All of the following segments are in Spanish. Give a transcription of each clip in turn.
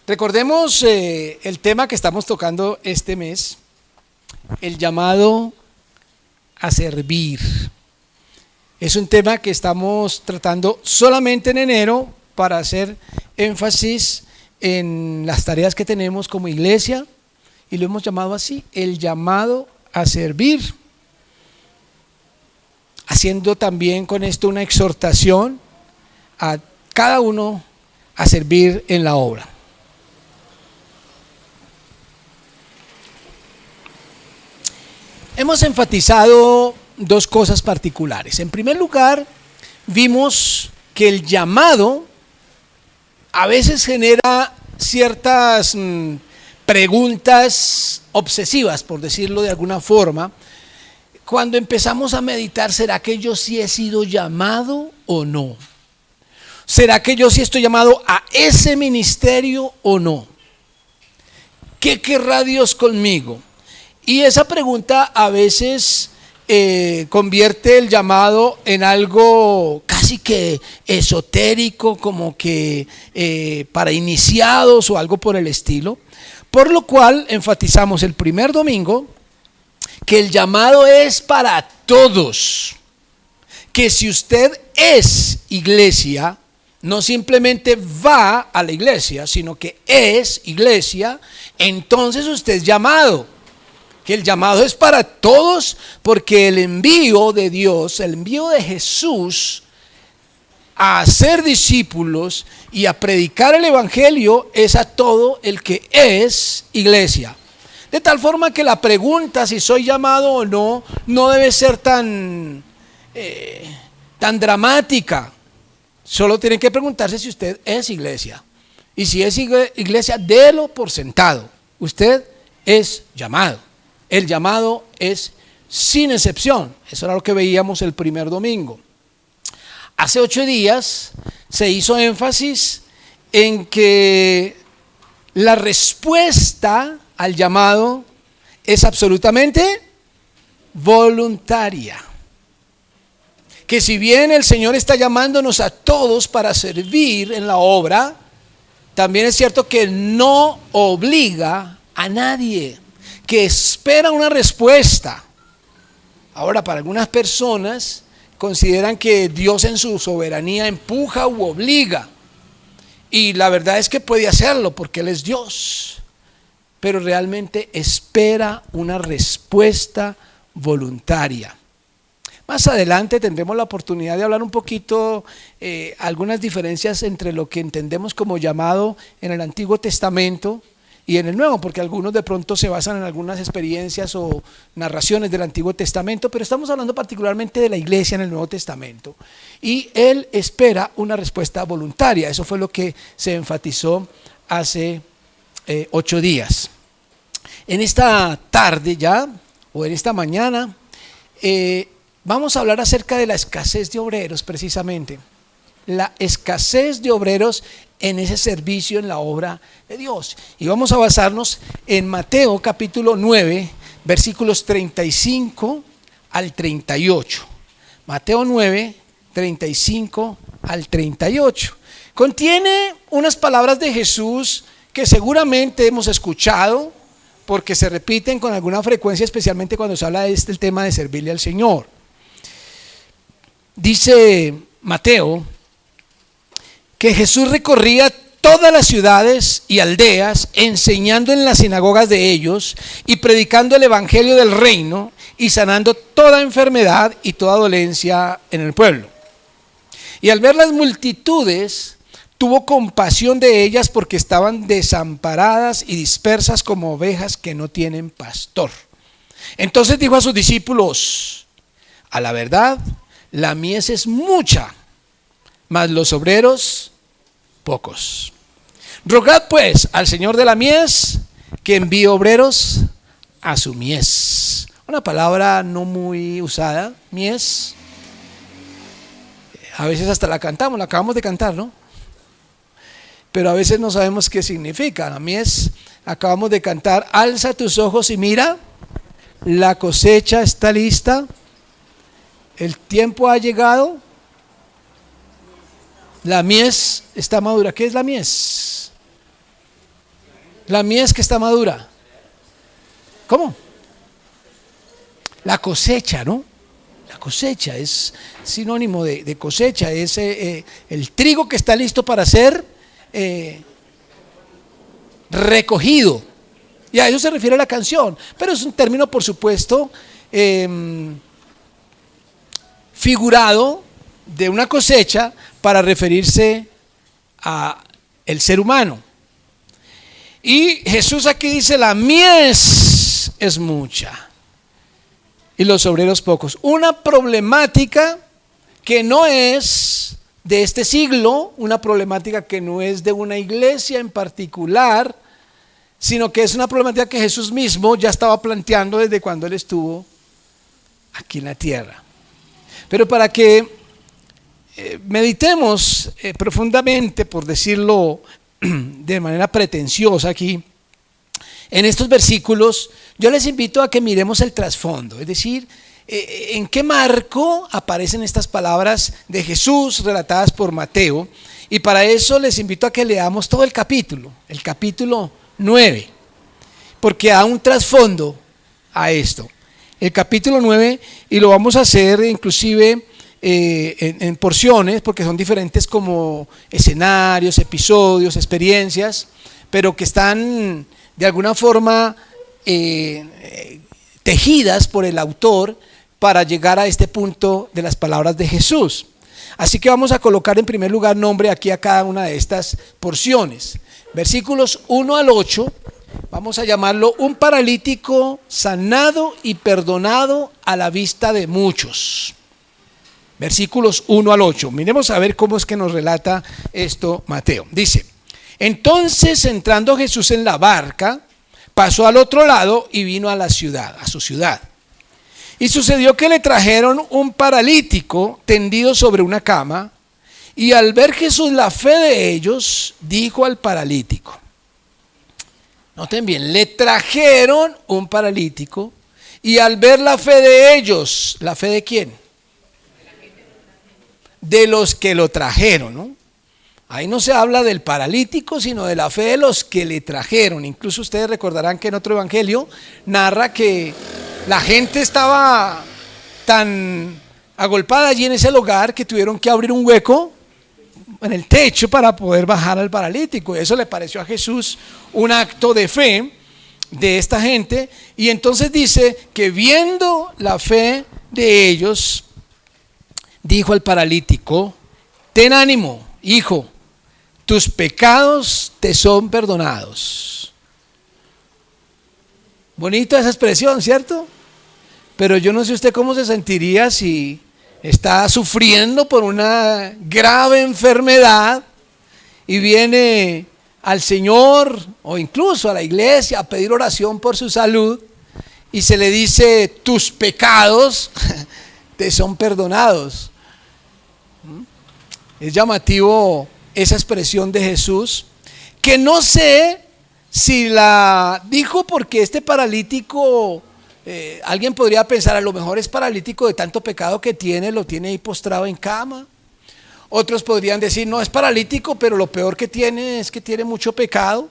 Recordemos el tema que estamos tocando este mes, el llamado a servir. Es un tema que estamos tratando solamente en enero para hacer énfasis en las tareas que tenemos como iglesia y lo hemos llamado así, el llamado a servir. Haciendo también con esto una exhortación a cada uno a servir en la obra. Hemos enfatizado dos cosas particulares. En primer lugar, vimos que el llamado a veces genera ciertas preguntas obsesivas, por decirlo de alguna forma, cuando empezamos a meditar, ¿será que yo sí he sido llamado o no? ¿Será que yo sí estoy llamado a ese ministerio o no? ¿Qué querrá Dios conmigo? Y esa pregunta a veces convierte el llamado en algo casi que esotérico, como que para iniciados o algo por el estilo. Por lo cual enfatizamos el primer domingo que el llamado es para todos. Que si usted es iglesia, no simplemente va a la iglesia, sino que es iglesia, entonces usted es llamado. Que el llamado es para todos, porque el envío de Dios, el envío de Jesús a hacer discípulos y a predicar el evangelio es a todo el que es iglesia. De tal forma que la pregunta si soy llamado o no, no debe ser tan dramática. Solo tienen que preguntarse si usted es iglesia. Y si es iglesia, délo por sentado. Usted es llamado. El llamado es sin excepción. Eso era lo que veíamos el primer domingo. Hace 8 días se hizo énfasis en que la respuesta al llamado es absolutamente voluntaria. Que si bien el Señor está llamándonos a todos para servir en la obra, también es cierto que no obliga a nadie, que espera una respuesta. Ahora, para algunas personas consideran que Dios en su soberanía empuja u obliga, y la verdad es que puede hacerlo porque Él es Dios, pero realmente espera una respuesta voluntaria. Más adelante tendremos la oportunidad de hablar un poquito algunas diferencias entre lo que entendemos como llamado en el Antiguo Testamento y en el Nuevo, porque algunos de pronto se basan en algunas experiencias o narraciones del Antiguo Testamento, pero estamos hablando particularmente de la iglesia en el Nuevo Testamento. Y Él espera una respuesta voluntaria. Eso fue lo que se enfatizó hace 8 días. En esta tarde ya, o en esta mañana, vamos a hablar acerca de la escasez de obreros precisamente. La escasez de obreros en ese servicio en la obra de Dios. Y vamos a basarnos en Mateo capítulo 9, versículos 35 al 38. Mateo 9, 35 al 38. Contiene unas palabras de Jesús que seguramente hemos escuchado porque se repiten con alguna frecuencia, especialmente cuando se habla de el tema de servirle al Señor. Dice Mateo que Jesús recorría todas las ciudades y aldeas, enseñando en las sinagogas de ellos y predicando el evangelio del reino y sanando toda enfermedad y toda dolencia en el pueblo. Y al ver las multitudes, tuvo compasión de ellas porque estaban desamparadas y dispersas como ovejas que no tienen pastor. Entonces dijo a sus discípulos: a la verdad, la mies es mucha, mas los obreros pocos. Rogad pues al Señor de la mies que envíe obreros a su mies. Una palabra no muy usada, mies. A veces hasta la cantamos, la acabamos de cantar, ¿no? Pero a veces no sabemos qué significa. La mies, acabamos de cantar, alza tus ojos y mira, la cosecha está lista, el tiempo ha llegado, la mies está madura. ¿Qué es la mies? La mies que está madura. ¿Cómo? La cosecha, ¿no? La cosecha es sinónimo de cosecha, es el trigo que está listo para ser recogido. Y a eso se refiere la canción, pero es un término, por supuesto, figurado de una cosecha para referirse a el ser humano. Y Jesús aquí dice: la mies es mucha y los obreros pocos. Una problemática que no es de este siglo, una problemática que no es de una iglesia en particular, sino que es una problemática que Jesús mismo ya estaba planteando desde cuando Él estuvo aquí en la tierra. Pero para que meditemos profundamente, por decirlo de manera pretenciosa aquí, en estos versículos, yo les invito a que miremos el trasfondo, es decir, en qué marco aparecen estas palabras de Jesús relatadas por Mateo. Y para eso les invito a que leamos todo el capítulo 9, porque da un trasfondo a esto. El capítulo 9, y lo vamos a hacer inclusive en porciones, porque son diferentes como escenarios, episodios, experiencias, pero que están de alguna forma tejidas por el autor para llegar a este punto de las palabras de Jesús. Así que vamos a colocar en primer lugar nombre aquí a cada una de estas porciones. Versículos 1 al 8, vamos a llamarlo: un paralítico sanado y perdonado a la vista de muchos. Versículos 1 al 8, miremos a ver cómo es que nos relata esto Mateo. Dice: entonces, entrando Jesús en la barca, pasó al otro lado y vino a la ciudad, a su ciudad. Y sucedió que le trajeron un paralítico tendido sobre una cama, y al ver Jesús la fe de ellos, dijo al paralítico. Noten bien, le trajeron un paralítico, y al ver la fe de ellos, ¿la fe de quién? De los que lo trajeron, ¿no? Ahí no se habla del paralítico, sino de la fe de los que le trajeron. Incluso ustedes recordarán que en otro evangelio narra que la gente estaba tan agolpada allí en ese lugar que tuvieron que abrir un hueco en el techo para poder bajar al paralítico. Y eso le pareció a Jesús un acto de fe de esta gente. Y entonces dice que viendo la fe de ellos, dijo al paralítico: ten ánimo, hijo, tus pecados te son perdonados. Bonita esa expresión, ¿cierto? Pero yo no sé usted cómo se sentiría si está sufriendo por una grave enfermedad y viene al Señor o incluso a la iglesia a pedir oración por su salud y se le dice: tus pecados te son perdonados. Es llamativo esa expresión de Jesús, que no sé si la dijo porque este paralítico, alguien podría pensar, a lo mejor es paralítico de tanto pecado que tiene, lo tiene ahí postrado en cama. Otros podrían decir: no, es paralítico, pero lo peor que tiene es que tiene mucho pecado.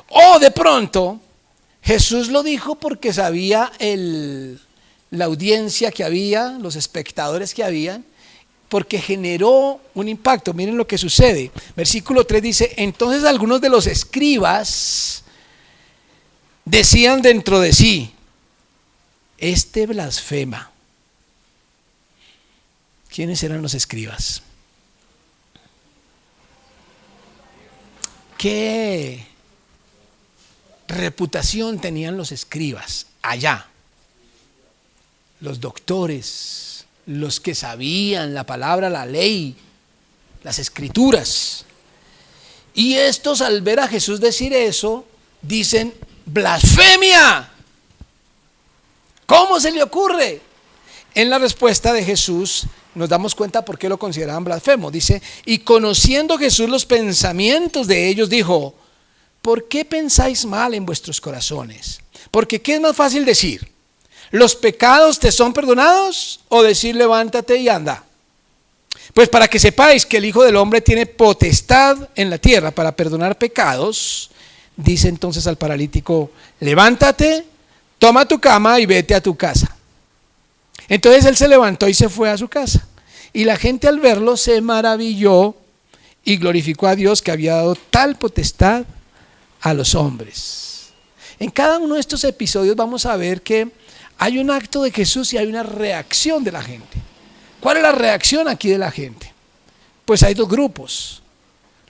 O de pronto Jesús lo dijo porque sabía la audiencia que había, los espectadores que habían, porque generó un impacto. Miren lo que sucede. Versículo 3 dice: entonces algunos de los escribas decían dentro de sí: este blasfema. ¿Quiénes eran los escribas? ¿Qué reputación tenían los escribas allá? Los doctores, los que sabían la palabra, la ley, las escrituras. Y estos, al ver a Jesús decir eso, dicen: ¡blasfemia! ¿Cómo se le ocurre? En la respuesta de Jesús nos damos cuenta por qué lo consideraban blasfemo. Dice: y conociendo Jesús los pensamientos de ellos, dijo: ¿por qué pensáis mal en vuestros corazones? Porque ¿qué es más fácil decir? ¿Los pecados te son perdonados? ¿O decir levántate y anda? Pues para que sepáis que el Hijo del Hombre tiene potestad en la tierra para perdonar pecados, dice entonces al paralítico: levántate, toma tu cama y vete a tu casa. Entonces él se levantó y se fue a su casa. Y la gente al verlo se maravilló y glorificó a Dios que había dado tal potestad a los hombres. En cada uno de estos episodios vamos a ver que hay un acto de Jesús y hay una reacción de la gente. ¿Cuál es la reacción aquí de la gente? Pues hay dos grupos: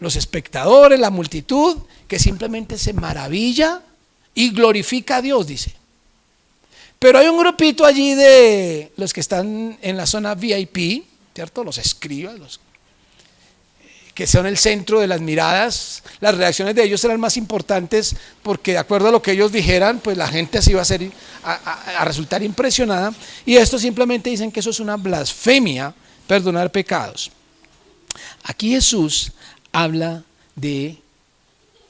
los espectadores, la multitud, que simplemente se maravilla y glorifica a Dios, dice. Pero hay un grupito allí de los que están en la zona VIP, ¿cierto? Los escribas, los que son el centro de las miradas. Las reacciones de ellos eran más importantes, porque de acuerdo a lo que ellos dijeran, pues la gente así iba a resultar impresionada. Y estos simplemente dicen que eso es una blasfemia, perdonar pecados. Aquí Jesús habla de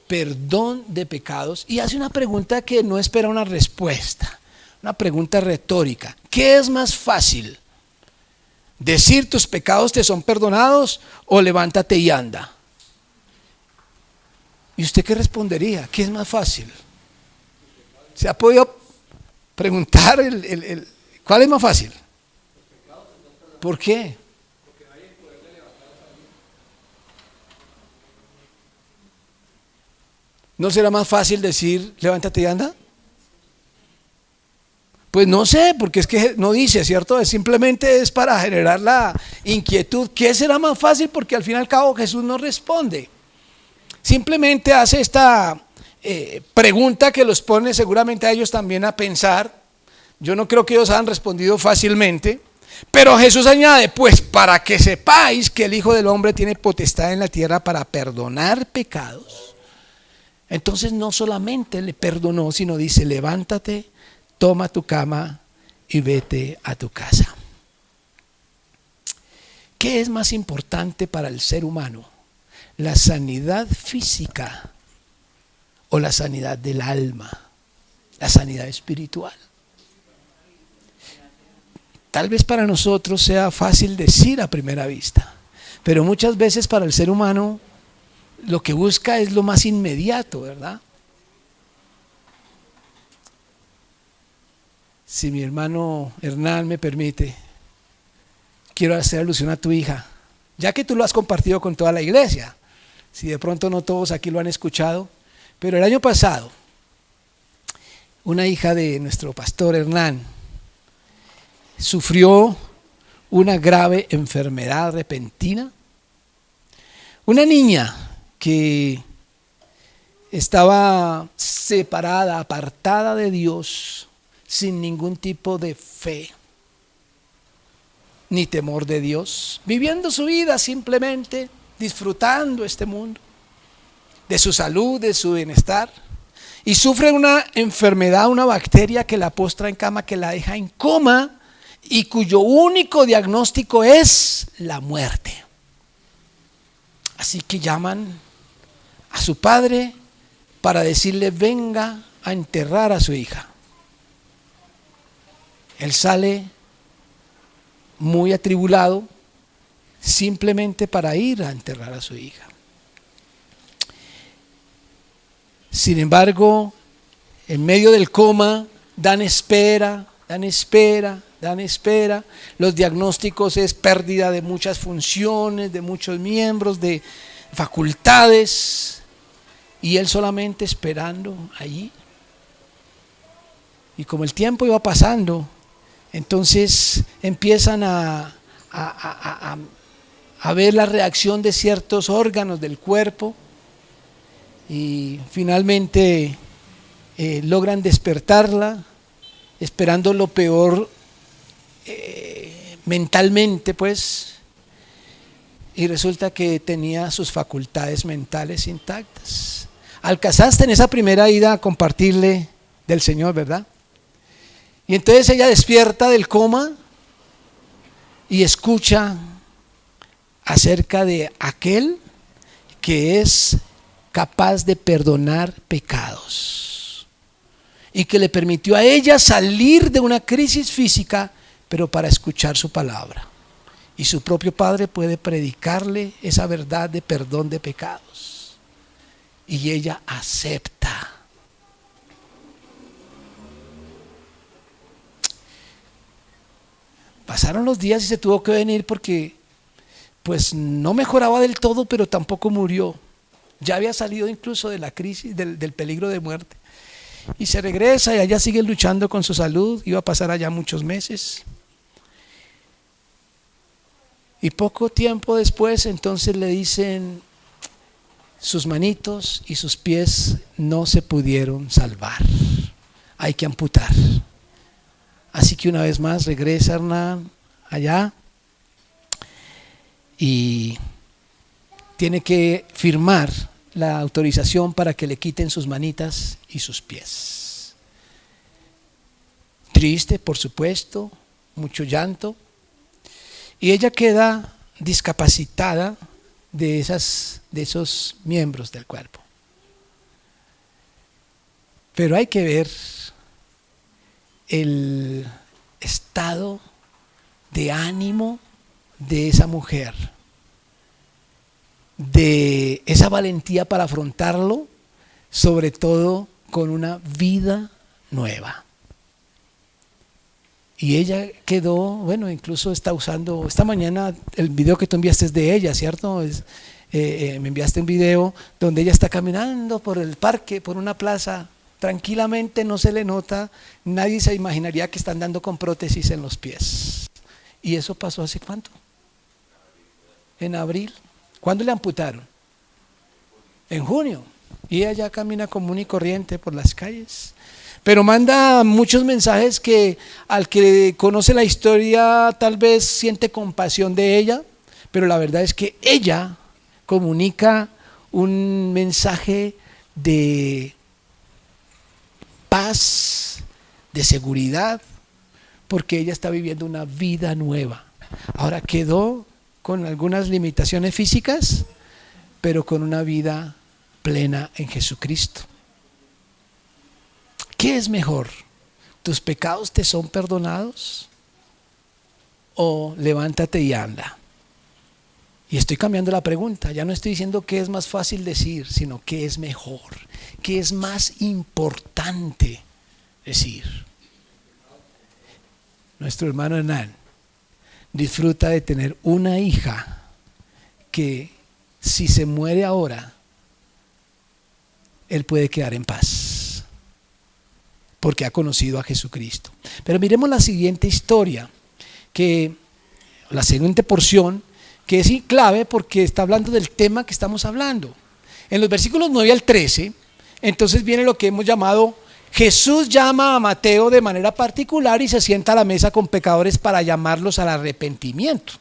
perdón de pecados y hace una pregunta que no espera una respuesta, una pregunta retórica. ¿Qué es más fácil? ¿Decir tus pecados te son perdonados o levántate y anda? ¿Y usted qué respondería? ¿Qué es más fácil? ¿Se ha podido preguntar cuál es más fácil? ¿Por qué? ¿No será más fácil decir levántate y anda? Pues no sé, porque es que no dice, ¿cierto? Simplemente es para generar la inquietud. ¿Qué será más fácil? Porque al fin y al cabo Jesús no responde. Simplemente hace esta pregunta que los pone seguramente a ellos también a pensar. Yo no creo que ellos hayan respondido fácilmente. Pero Jesús añade: pues para que sepáis que el Hijo del Hombre tiene potestad en la tierra para perdonar pecados. Entonces no solamente le perdonó, sino dice: levántate, toma tu cama y vete a tu casa. ¿Qué es más importante para el ser humano? ¿La sanidad física o la sanidad del alma? La sanidad espiritual. Tal vez para nosotros sea fácil decir a primera vista, pero muchas veces para el ser humano lo que busca es lo más inmediato, ¿verdad? Si mi hermano Hernán me permite, quiero hacer alusión a tu hija, ya que tú lo has compartido con toda la iglesia. Si de pronto no todos aquí lo han escuchado, pero el año pasado, una hija de nuestro pastor Hernán sufrió una grave enfermedad repentina. Una niña que estaba separada, apartada de Dios, sin ningún tipo de fe ni temor de Dios, viviendo su vida simplemente disfrutando este mundo, de su salud, de su bienestar, y sufre una enfermedad, una bacteria que la postra en cama, que la deja en coma y cuyo único diagnóstico es la muerte. Así que llaman a su padre para decirle: venga a enterrar a su hija. Él sale muy atribulado simplemente para ir a enterrar a su hija. Sin embargo, en medio del coma dan espera. Los diagnósticos es pérdida de muchas funciones, de muchos miembros, de facultades, y él solamente esperando allí. Y como el tiempo iba pasando, entonces empiezan a ver la reacción de ciertos órganos del cuerpo y finalmente logran despertarla, esperando lo peor mentalmente, pues, y resulta que tenía sus facultades mentales intactas. Alcanzaste en esa primera ida a compartirle del Señor, ¿verdad? Y entonces ella despierta del coma y escucha acerca de aquel que es capaz de perdonar pecados y que le permitió a ella salir de una crisis física, pero para escuchar su palabra. Y su propio padre puede predicarle esa verdad de perdón de pecados. Y ella acepta. Pasaron los días y se tuvo que venir porque pues no mejoraba del todo, pero tampoco murió. Ya había salido incluso de la crisis, del peligro de muerte. Y se regresa y allá sigue luchando con su salud. Iba a pasar allá muchos meses. Y poco tiempo después entonces le dicen, sus manitos y sus pies no se pudieron salvar. Hay que amputar. Así que una vez más regresa Hernán allá y tiene que firmar la autorización para que le quiten sus manitas y sus pies. Triste, por supuesto, mucho llanto. Y ella queda discapacitada de esos miembros del cuerpo. Pero hay que ver el estado de ánimo de esa mujer, de esa valentía para afrontarlo, sobre todo con una vida nueva. Y ella quedó, bueno, incluso está usando, esta mañana el video que tú enviaste es de ella, ¿cierto? Me enviaste un video donde ella está caminando por el parque, por una plaza, tranquilamente, no se le nota, nadie se imaginaría que está andando con prótesis en los pies. ¿Y eso pasó hace cuánto? En abril. ¿Cuándo le amputaron? En junio. Y ella ya camina común y corriente por las calles. Pero manda muchos mensajes que al que conoce la historia tal vez siente compasión de ella, pero la verdad es que ella comunica un mensaje de paz, de seguridad, porque ella está viviendo una vida nueva. Ahora quedó con algunas limitaciones físicas, pero con una vida plena en Jesucristo. ¿Qué es mejor? ¿Tus pecados te son perdonados? ¿O levántate y anda? Y estoy cambiando la pregunta, ya no estoy diciendo qué es más fácil decir, sino qué es mejor, qué es más importante decir. Nuestro hermano Hernán disfruta de tener una hija que si se muere ahora, él puede quedar en paz, porque ha conocido a Jesucristo. Pero miremos la siguiente historia, la siguiente porción, que es clave porque está hablando del tema que estamos hablando. En los versículos 9 al 13, entonces viene lo que hemos llamado, Jesús llama a Mateo de manera particular y se sienta a la mesa con pecadores para llamarlos al arrepentimiento.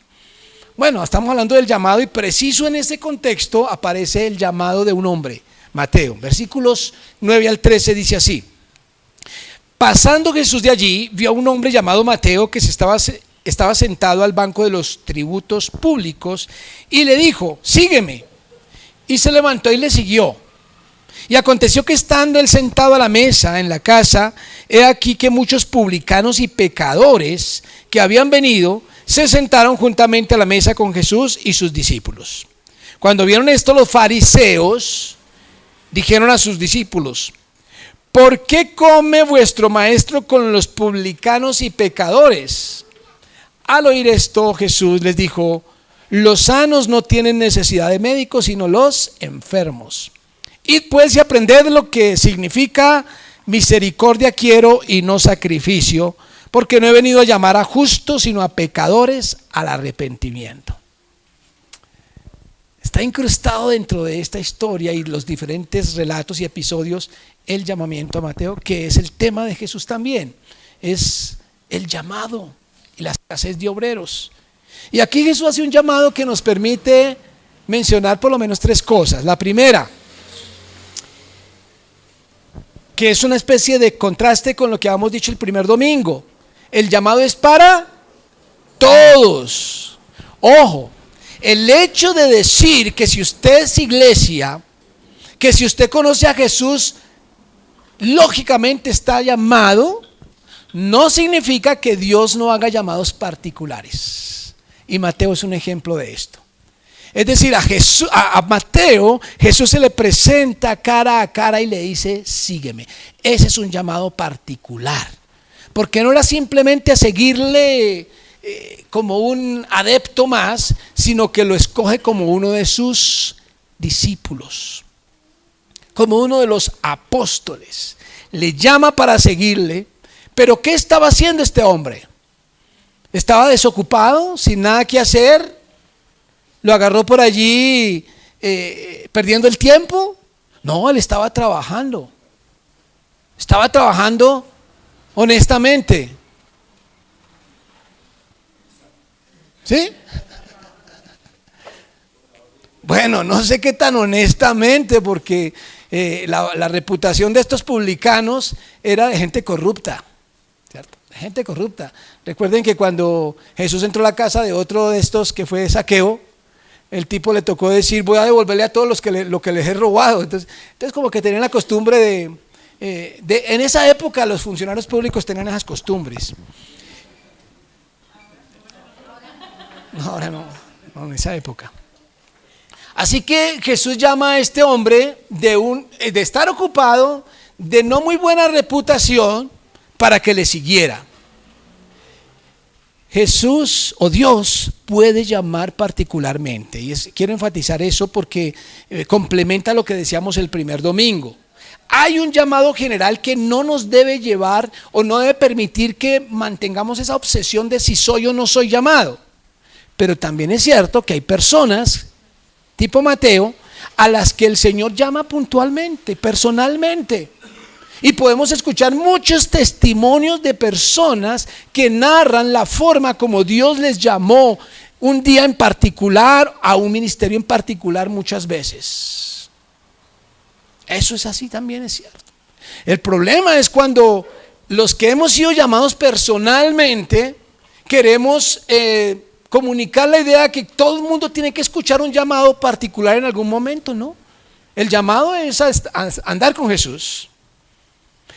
Bueno, estamos hablando del llamado y preciso en este contexto aparece el llamado de un hombre, Mateo. Versículos 9 al 13 dice así: pasando Jesús de allí, vio a un hombre llamado Mateo que estaba sentado al banco de los tributos públicos y le dijo, sígueme. Y se levantó y le siguió. Y aconteció que estando él sentado a la mesa en la casa, he aquí que muchos publicanos y pecadores que habían venido se sentaron juntamente a la mesa con Jesús y sus discípulos. Cuando vieron esto, los fariseos dijeron a sus discípulos, ¿por qué come vuestro maestro con los publicanos y pecadores? Al oír esto, Jesús les dijo, los sanos no tienen necesidad de médicos, sino los enfermos. Id pues y aprended lo que significa misericordia quiero y no sacrificio, porque no he venido a llamar a justos, sino a pecadores al arrepentimiento. Está incrustado dentro de esta historia y los diferentes relatos y episodios el llamamiento a Mateo, que es el tema de Jesús también, es el llamado y la escasez de obreros. Y aquí Jesús hace un llamado que nos permite mencionar por lo menos tres cosas. La primera, que es una especie de contraste con lo que habíamos dicho el primer domingo. El llamado es para todos. Ojo, el hecho de decir que si usted es iglesia, que si usted conoce a Jesús, lógicamente está llamado, no significa que Dios no haga llamados particulares. Y Mateo es un ejemplo de esto. Es decir, a Mateo, Jesús se le presenta cara a cara y le dice, sígueme. Ese es un llamado particular. Porque no era simplemente a seguirle como un adepto más, sino que lo escoge como uno de sus discípulos, como uno de los apóstoles. Le llama para seguirle. Pero ¿qué estaba haciendo este hombre? ¿Estaba desocupado, sin nada que hacer? ¿Lo agarró por allí perdiendo el tiempo? No, él estaba trabajando. Estaba trabajando honestamente. ¿Sí? Bueno, no sé qué tan honestamente, porque la reputación de estos publicanos era de gente corrupta, ¿cierto? Gente corrupta. Recuerden que cuando Jesús entró a la casa de otro de estos que fue Zaqueo, el tipo le tocó decir: voy a devolverle a todos lo que les he robado. Entonces como que tenían la costumbre en esa época los funcionarios públicos tenían esas costumbres. No, ahora no, en esa época. Así que Jesús llama a este hombre de estar ocupado, de no muy buena reputación, para que le siguiera. Jesús o Dios puede llamar particularmente, y quiero enfatizar eso porque complementa lo que decíamos el primer domingo. Hay un llamado general que no nos debe llevar o no debe permitir que mantengamos esa obsesión de si soy o no soy llamado. Pero también es cierto que hay personas tipo Mateo a las que el Señor llama puntualmente, personalmente. Y podemos escuchar muchos testimonios de personas que narran la forma como Dios les llamó un día en particular, a un ministerio en particular muchas veces. Eso es así, también es cierto. El problema es cuando los que hemos sido llamados personalmente queremos comunicar la idea que todo el mundo tiene que escuchar un llamado particular en algún momento. No, el llamado es andar con Jesús.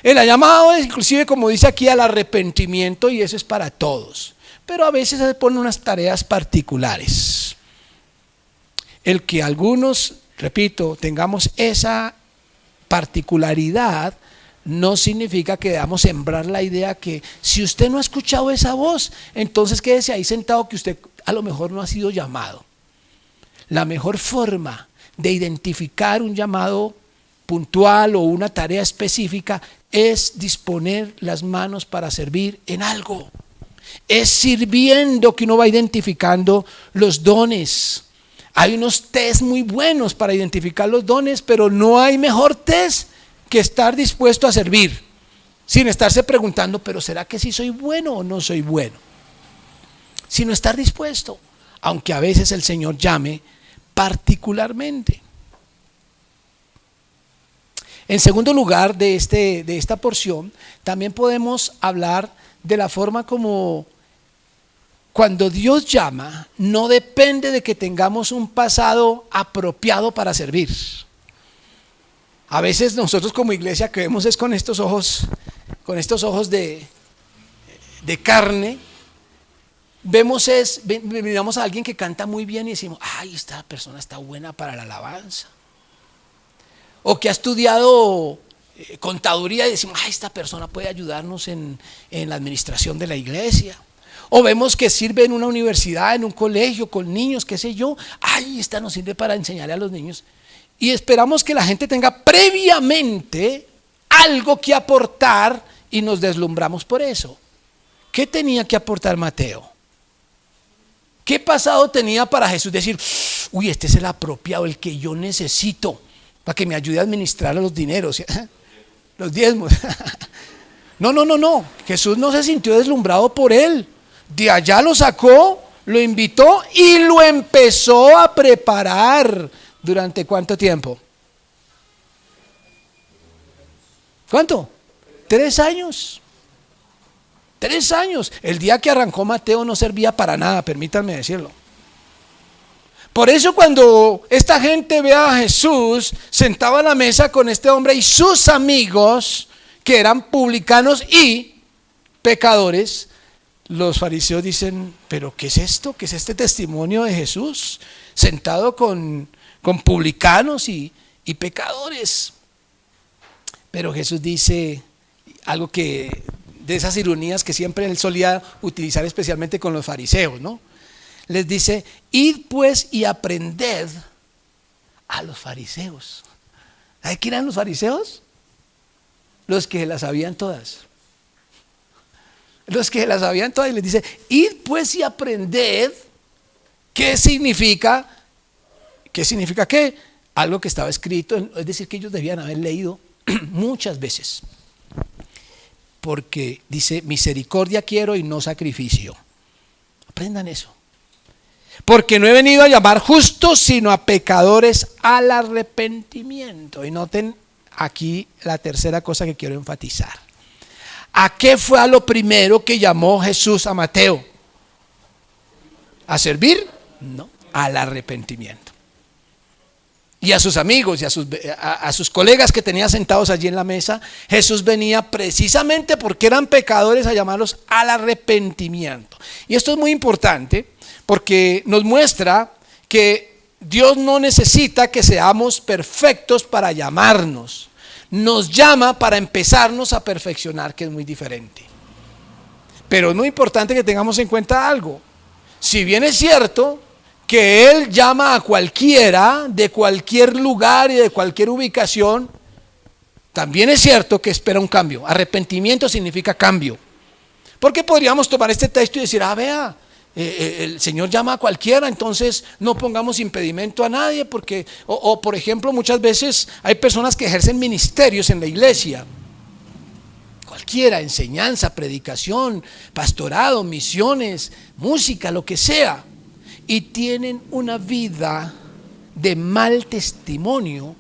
El llamado es inclusive, como dice aquí, al arrepentimiento, y eso es para todos. Pero a veces se ponen unas tareas particulares. El que algunos, repito, tengamos esa particularidad no significa que debamos sembrar la idea que si usted no ha escuchado esa voz, entonces quédese ahí sentado, que usted a lo mejor no ha sido llamado. La mejor forma de identificar un llamado puntual o una tarea específica es disponer las manos para servir en algo. Es sirviendo que uno va identificando los dones. Hay unos test muy buenos para identificar los dones, pero no hay mejor test que estar dispuesto a servir, sin estarse preguntando: pero ¿será que sí soy bueno o no soy bueno? Sino estar dispuesto, aunque a veces el Señor llame particularmente. En segundo lugar de esta porción, también podemos hablar de la forma como cuando Dios llama, no depende de que tengamos un pasado apropiado para servir. A veces nosotros como iglesia que vemos es con estos ojos de carne, miramos a alguien que canta muy bien y decimos: ay, esta persona está buena para la alabanza. O que ha estudiado contaduría y decimos: ay, esta persona puede ayudarnos en la administración de la iglesia. O vemos que sirve en una universidad, en un colegio, con niños, qué sé yo: ay, esta nos sirve para enseñarle a los niños. Y esperamos que la gente tenga previamente algo que aportar y nos deslumbramos por eso. ¿Qué tenía que aportar Mateo? ¿Qué pasado tenía para Jesús decir: uy, este es el apropiado, el que yo necesito para que me ayude a administrar los dineros, los diezmos? No. Jesús no se sintió deslumbrado por él. De allá lo sacó, lo invitó y lo empezó a preparar. ¿Durante cuánto tiempo? ¿Cuánto? 3 años. 3 años. El día que arrancó Mateo no servía para nada, permítanme decirlo. Por eso cuando esta gente ve a Jesús sentado a la mesa con este hombre y sus amigos, que eran publicanos y pecadores, los fariseos dicen: pero ¿qué es esto? ¿Qué es este testimonio de Jesús sentado con publicanos y pecadores? Pero Jesús dice algo que de esas ironías que siempre él solía utilizar, especialmente con los fariseos, ¿no? Les dice: id pues y aprended a los fariseos. ¿Sabe quién eran los fariseos? Los que las sabían todas. Los que las sabían todas. Y les dice: id pues y aprended. ¿Qué significa? ¿Qué significa qué? Algo que estaba escrito, es decir, que ellos debían haber leído muchas veces. Porque dice: misericordia quiero y no sacrificio. Aprendan eso. Porque no he venido a llamar justos, sino a pecadores al arrepentimiento. Y noten aquí la tercera cosa que quiero enfatizar. ¿A qué fue a lo primero que llamó Jesús a Mateo? ¿A servir? No, al arrepentimiento. Y a sus amigos y a sus colegas que tenía sentados allí en la mesa, Jesús venía precisamente porque eran pecadores a llamarlos al arrepentimiento. Y esto es muy importante porque nos muestra que Dios no necesita que seamos perfectos para llamarnos. Nos llama para empezarnos a perfeccionar, que es muy diferente. Pero es muy importante que tengamos en cuenta algo. Si bien es cierto que Él llama a cualquiera de cualquier lugar y de cualquier ubicación, también es cierto que espera un cambio. Arrepentimiento significa cambio. Porque podríamos tomar este texto y decir: vea, el Señor llama a cualquiera, entonces no pongamos impedimento a nadie, porque o por ejemplo, muchas veces hay personas que ejercen ministerios en la iglesia, cualquiera, enseñanza, predicación, pastorado, misiones, música, lo que sea, y tienen una vida de mal testimonio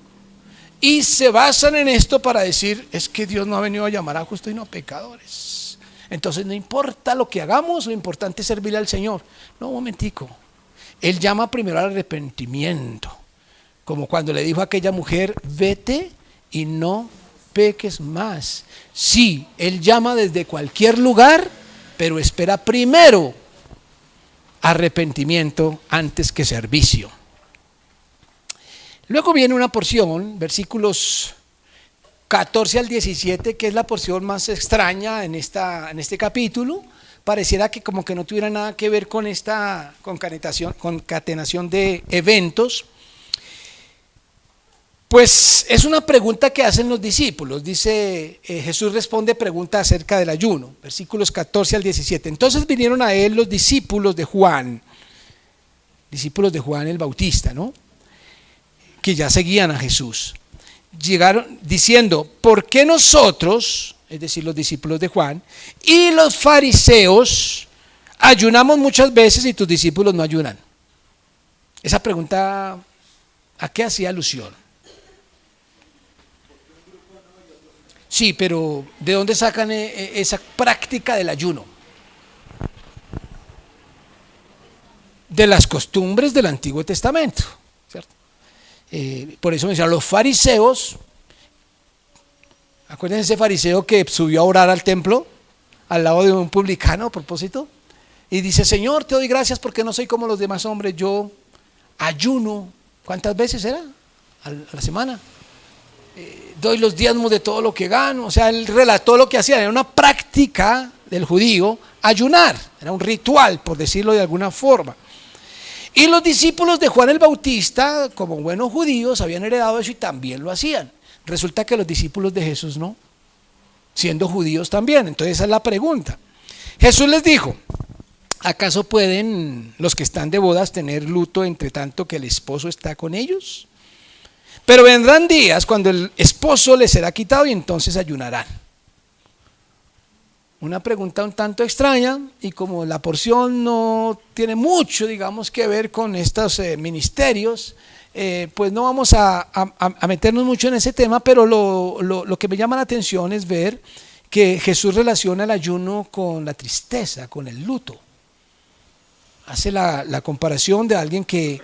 y se basan en esto para decir: es que Dios no ha venido a llamar a justos y no a pecadores. Entonces no importa lo que hagamos, lo importante es servirle al Señor. No, un momentico. Él llama primero al arrepentimiento, como cuando le dijo a aquella mujer: vete y no peques más. Sí, Él llama desde cualquier lugar, pero espera primero arrepentimiento antes que servicio. Luego viene una porción, versículos 14 al 17, que es la porción más extraña en este capítulo. Pareciera que como que no tuviera nada que ver con esta concatenación de eventos. Pues es una pregunta que hacen los discípulos. Dice, Jesús responde pregunta acerca del ayuno, versículos 14 al 17. Entonces vinieron a él los discípulos de Juan el Bautista, ¿no? Que ya seguían a Jesús. Llegaron diciendo: ¿por qué nosotros, es decir, los discípulos de Juan, y los fariseos ayunamos muchas veces y tus discípulos no ayunan? Esa pregunta, ¿a qué hacía alusión? Sí, pero ¿de dónde sacan esa práctica del ayuno? De las costumbres del Antiguo Testamento, ¿cierto? Por eso me decían los fariseos. Acuérdense ese fariseo que subió a orar al templo al lado de un publicano a propósito y dice: Señor, te doy gracias porque no soy como los demás hombres, yo ayuno. ¿Cuántas veces era? A la semana. Doy los diezmos de todo lo que gano. O sea, él relató lo que hacía. Era una práctica del judío ayunar, era un ritual, por decirlo de alguna forma. Y los discípulos de Juan el Bautista, como buenos judíos, habían heredado eso y también lo hacían. Resulta que los discípulos de Jesús no, siendo judíos también. Entonces esa es la pregunta. Jesús les dijo: ¿acaso pueden los que están de bodas tener luto entre tanto que el esposo está con ellos? Pero vendrán días cuando el esposo les será quitado y entonces ayunarán. Una pregunta un tanto extraña, y como la porción no tiene mucho, digamos, que ver con estos ministerios, pues no vamos a meternos mucho en ese tema, pero lo que me llama la atención es ver que Jesús relaciona el ayuno con la tristeza, con el luto. Hace la comparación de alguien que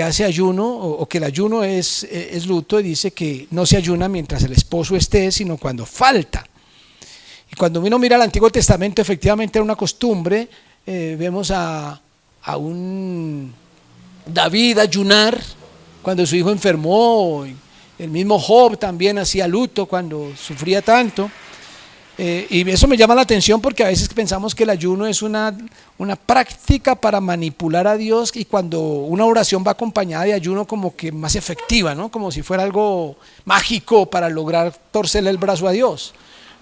hace ayuno, o que el ayuno es luto, y dice que no se ayuna mientras el esposo esté, sino cuando falta. Y cuando uno mira el Antiguo Testamento, efectivamente era una costumbre. Vemos a un David ayunar cuando su hijo enfermó. El mismo Job también hacía luto cuando sufría tanto. Y eso me llama la atención porque a veces pensamos que el ayuno es una práctica para manipular a Dios, y cuando una oración va acompañada de ayuno como que más efectiva, ¿no? Como si fuera algo mágico para lograr torcerle el brazo a Dios.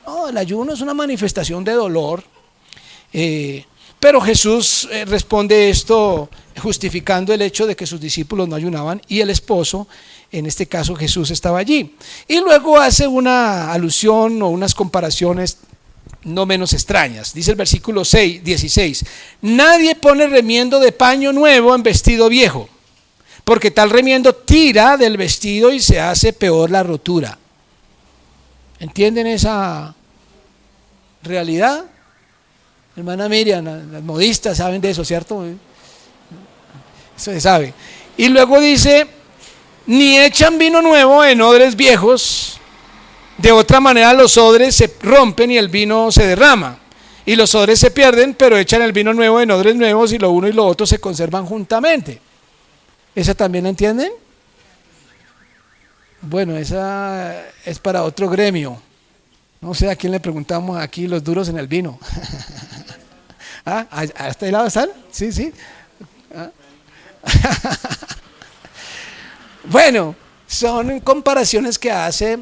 No, el ayuno es una manifestación de dolor. Pero Jesús responde esto justificando el hecho de que sus discípulos no ayunaban y el esposo, en este caso Jesús, estaba allí. Y luego hace una alusión o unas comparaciones no menos extrañas. Dice el versículo 16: nadie pone remiendo de paño nuevo en vestido viejo, porque tal remiendo tira del vestido y se hace peor la rotura. ¿Entienden esa realidad? Hermana Miriam, las modistas saben de eso, ¿cierto? Eso se sabe. Y luego dice: ni echan vino nuevo en odres viejos, de otra manera los odres se rompen y el vino se derrama, y los odres se pierden, pero echan el vino nuevo en odres nuevos y lo uno y lo otro se conservan juntamente. ¿Esa también la entienden? Bueno, esa es para otro gremio. No sé a quién le preguntamos aquí, los duros en el vino. ¿Ah? ¿A este lado están? Sí, sí. ¿Ah? Bueno, son comparaciones que hace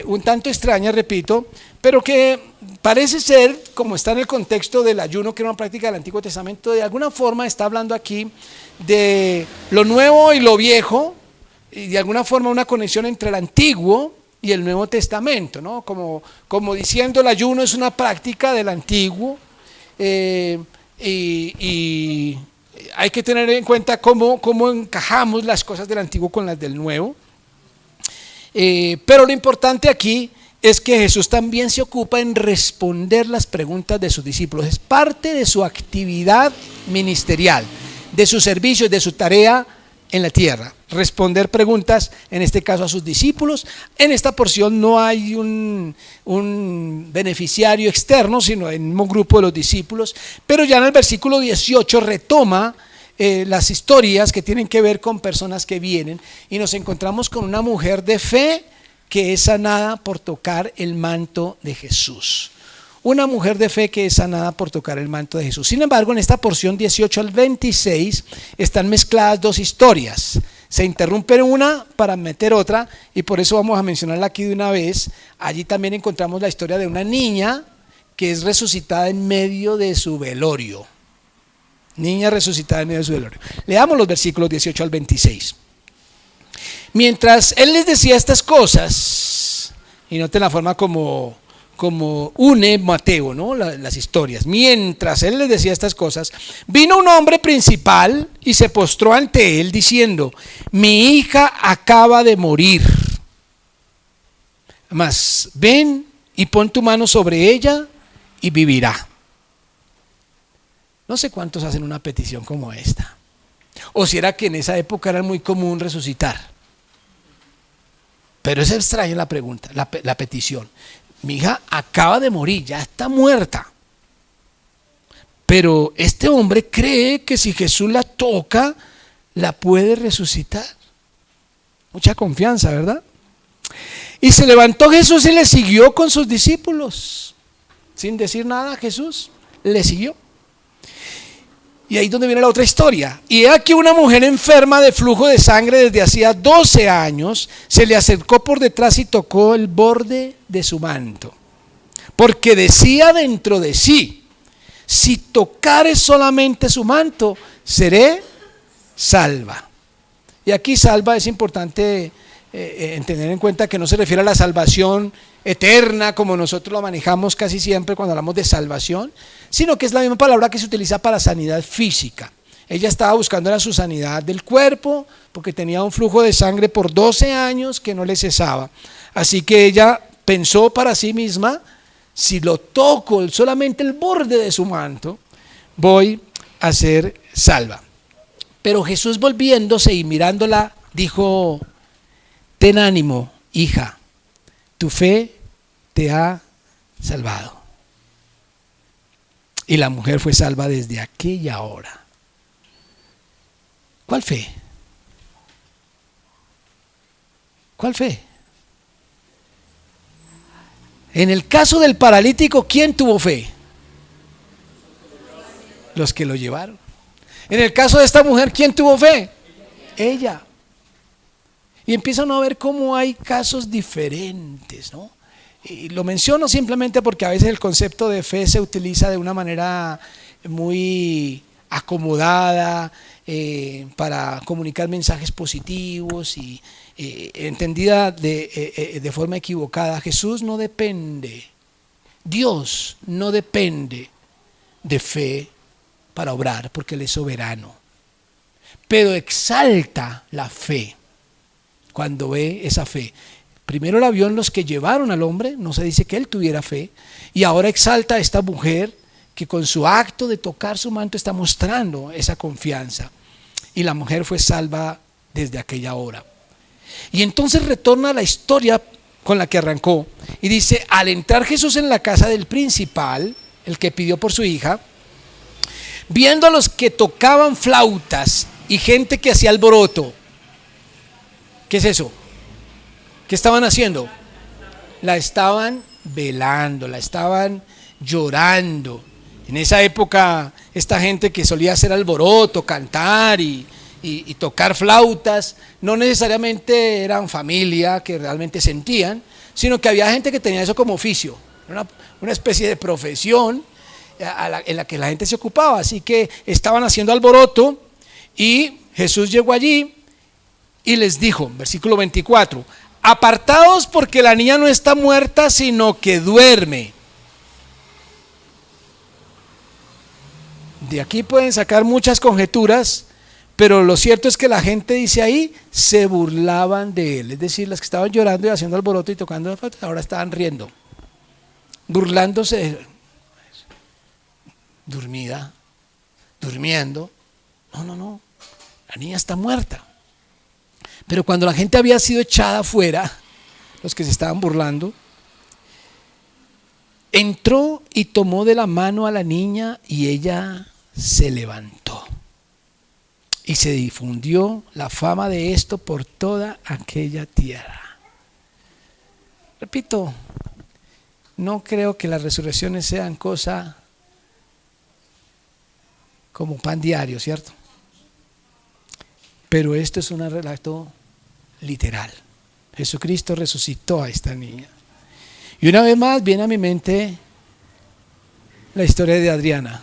un tanto extrañas, repito, pero que parece ser, como está en el contexto del ayuno, que era una práctica del Antiguo Testamento, de alguna forma está hablando aquí de lo nuevo y lo viejo, y de alguna forma una conexión entre el Antiguo y el Nuevo Testamento, ¿no? Como diciendo, el ayuno es una práctica del Antiguo, y hay que tener en cuenta cómo encajamos las cosas del Antiguo con las del Nuevo. Pero lo importante aquí es que Jesús también se ocupa en responder las preguntas de sus discípulos. Es parte de su actividad ministerial, de su servicio, de su tarea en la tierra, responder preguntas, en este caso a sus discípulos. En esta porción no hay un beneficiario externo, sino el mismo grupo de los discípulos, pero ya en el versículo 18 retoma las historias que tienen que ver con personas que vienen, y nos encontramos con una mujer de fe que es sanada por tocar el manto de Jesús. Una mujer de fe que es sanada por tocar el manto de Jesús. Sin embargo, en esta porción 18 al 26 están mezcladas dos historias. Se interrumpe una para meter otra, y por eso vamos a mencionarla aquí de una vez. Allí también encontramos la historia de una niña que es resucitada en medio de su velorio. Niña resucitada en medio de su velorio. Leamos los versículos 18 al 26. Mientras él les decía estas cosas, y noten la forma como une Mateo, ¿no? Las historias. Mientras él les decía estas cosas, vino un hombre principal y se postró ante él diciendo: mi hija acaba de morir, mas ven y pon tu mano sobre ella y vivirá. No sé cuántos hacen una petición como esta, o si era que en esa época era muy común resucitar. Pero es extraña la pregunta, la petición. Mi hija acaba de morir, ya está muerta. Pero este hombre cree que si Jesús la toca, la puede resucitar. Mucha confianza, ¿verdad? Y se levantó Jesús y le siguió con sus discípulos. Sin decir nada, Jesús le siguió. Y ahí es donde viene la otra historia. Y aquí una mujer enferma de flujo de sangre desde hacía 12 años se le acercó por detrás y tocó el borde de su manto, porque decía dentro de sí: si tocare solamente su manto, seré salva. Y aquí salva es importante tener en cuenta que no se refiere a la salvación eterna como nosotros lo manejamos casi siempre cuando hablamos de salvación, sino que es la misma palabra que se utiliza para sanidad física. Ella estaba buscando era su sanidad del cuerpo, porque tenía un flujo de sangre por 12 años que no le cesaba. Así que ella pensó para sí misma: si lo toco solamente el borde de su manto, voy a ser salva. Pero Jesús, volviéndose y mirándola, dijo: ten ánimo, hija, tu fe te ha salvado. Y la mujer fue salva desde aquella hora. ¿Cuál fe? ¿Cuál fe? En el caso del paralítico, ¿quién tuvo fe? Los que lo llevaron. En el caso de esta mujer, ¿quién tuvo fe? Ella. Y empiezan a ver cómo hay casos diferentes, ¿no? Y lo menciono simplemente porque a veces el concepto de fe se utiliza de una manera muy acomodada para comunicar mensajes positivos y entendida de forma equivocada. Jesús no depende, Dios no depende de fe para obrar, porque Él es soberano, pero exalta la fe cuando ve esa fe. Primero la vio en los que llevaron al hombre, no se dice que Él tuviera fe, y ahora exalta a esta mujer que con su acto de tocar su manto está mostrando esa confianza, y la mujer fue salva desde aquella hora. Y entonces retorna a la historia con la que arrancó y dice: al entrar Jesús en la casa del principal, el que pidió por su hija, viendo a los que tocaban flautas y gente que hacía alboroto. ¿Qué es eso? ¿Qué estaban haciendo? La estaban velando, la estaban llorando. En esa época, esta gente que solía hacer alboroto, cantar y tocar flautas, no necesariamente eran familia que realmente sentían, sino que había gente que tenía eso como oficio, una especie de profesión en la que la gente se ocupaba. Así que estaban haciendo alboroto y Jesús llegó allí y les dijo, versículo 24: apartaos, porque la niña no está muerta, sino que duerme. De aquí pueden sacar muchas conjeturas, pero lo cierto es que la gente, dice ahí, se burlaban de él. Es decir, las que estaban llorando y haciendo alboroto y tocando la flauta, ahora estaban riendo, burlándose. Dormida, durmiendo. No, la niña está muerta. Pero cuando la gente había sido echada afuera, los que se estaban burlando, entró y tomó de la mano a la niña y ella se levantó. Y se difundió la fama de esto por toda aquella tierra. Repito, no creo que las resurrecciones sean cosa como pan diario, ¿cierto? Pero esto es un relato literal. Jesucristo resucitó a esta niña. Y una vez más viene a mi mente la historia de Adriana.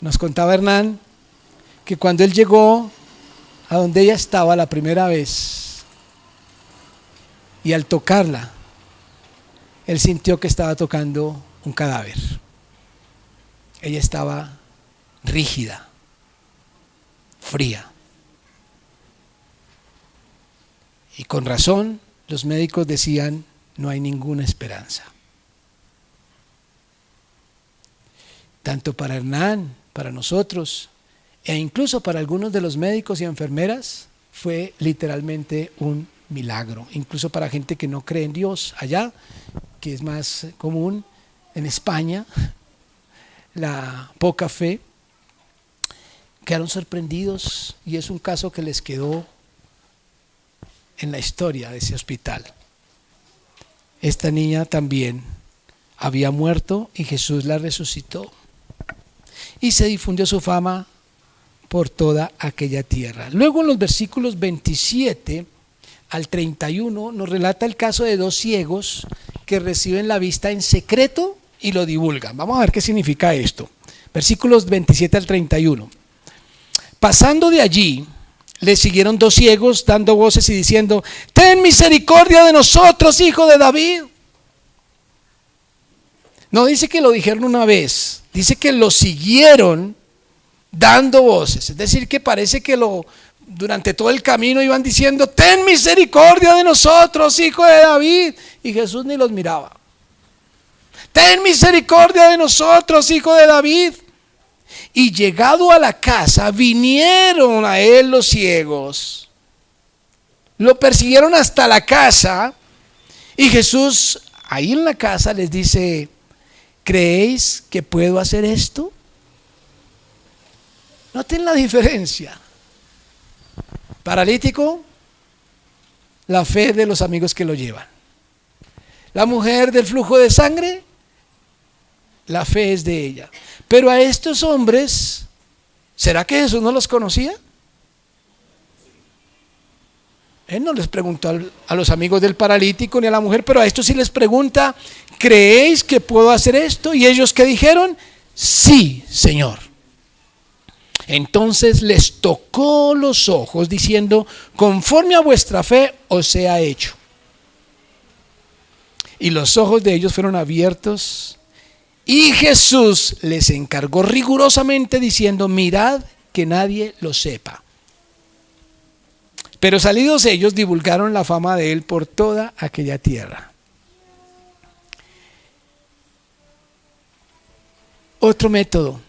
Nos contaba Hernán que cuando él llegó a donde ella estaba la primera vez, y al tocarla, él sintió que estaba tocando un cadáver. Ella estaba rígida, fría. Y con razón los médicos decían: no hay ninguna esperanza. Tanto para Hernán, para nosotros, e incluso para algunos de los médicos y enfermeras, fue literalmente un milagro. Incluso para gente que no cree en Dios allá, que es más común en España, la poca fe, quedaron sorprendidos, y es un caso que les quedó en la historia de ese hospital. Esta niña también había muerto y Jesús la resucitó, y se difundió su fama por toda aquella tierra. Luego, en los versículos 27 al 31 nos relata el caso de dos ciegos que reciben la vista en secreto y lo divulgan. Vamos a ver qué significa esto. Versículos 27 al 31. Pasando de allí, le siguieron dos ciegos dando voces y diciendo: ten misericordia de nosotros, hijo de David. No dice que lo dijeron una vez, dice que lo siguieron dando voces. Es decir, que parece que durante todo el camino iban diciendo: ten misericordia de nosotros, hijo de David. Y Jesús ni los miraba. Ten misericordia de nosotros, hijo de David. Y llegado a la casa, vinieron a él los ciegos, lo persiguieron hasta la casa, y Jesús ahí en la casa les dice: ¿creéis que puedo hacer esto? Noten la diferencia. Paralítico, la fe de los amigos que lo llevan. La mujer del flujo de sangre, la fe es de ella. Pero a estos hombres, ¿será que Jesús no los conocía? Él no les preguntó a los amigos del paralítico ni a la mujer, pero a estos sí les pregunta: ¿creéis que puedo hacer esto? Y ellos, ¿qué dijeron? Sí, Señor. Entonces les tocó los ojos diciendo: conforme a vuestra fe os sea hecho. Y los ojos de ellos fueron abiertos, y Jesús les encargó rigurosamente diciendo: mirad que nadie lo sepa. Pero salidos ellos divulgaron la fama de él por toda aquella tierra. Otro método.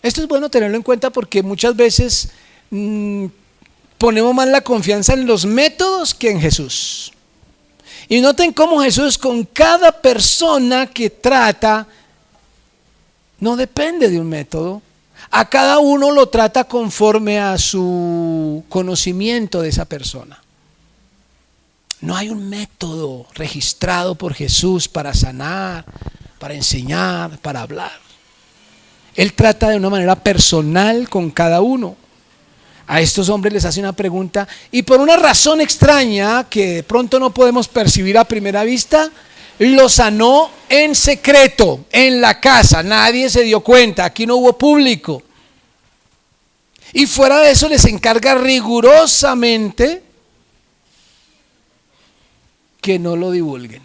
Esto es bueno tenerlo en cuenta porque muchas veces ponemos más la confianza en los métodos que en Jesús. Y noten cómo Jesús con cada persona que trata no depende de un método. A cada uno lo trata conforme a su conocimiento de esa persona. No hay un método registrado por Jesús para sanar, para enseñar, para hablar. Él trata de una manera personal con cada uno. A estos hombres les hace una pregunta y por una razón extraña que de pronto no podemos percibir a primera vista, lo sanó en secreto, en la casa. Nadie se dio cuenta, aquí no hubo público. Y fuera de eso les encarga rigurosamente que no lo divulguen.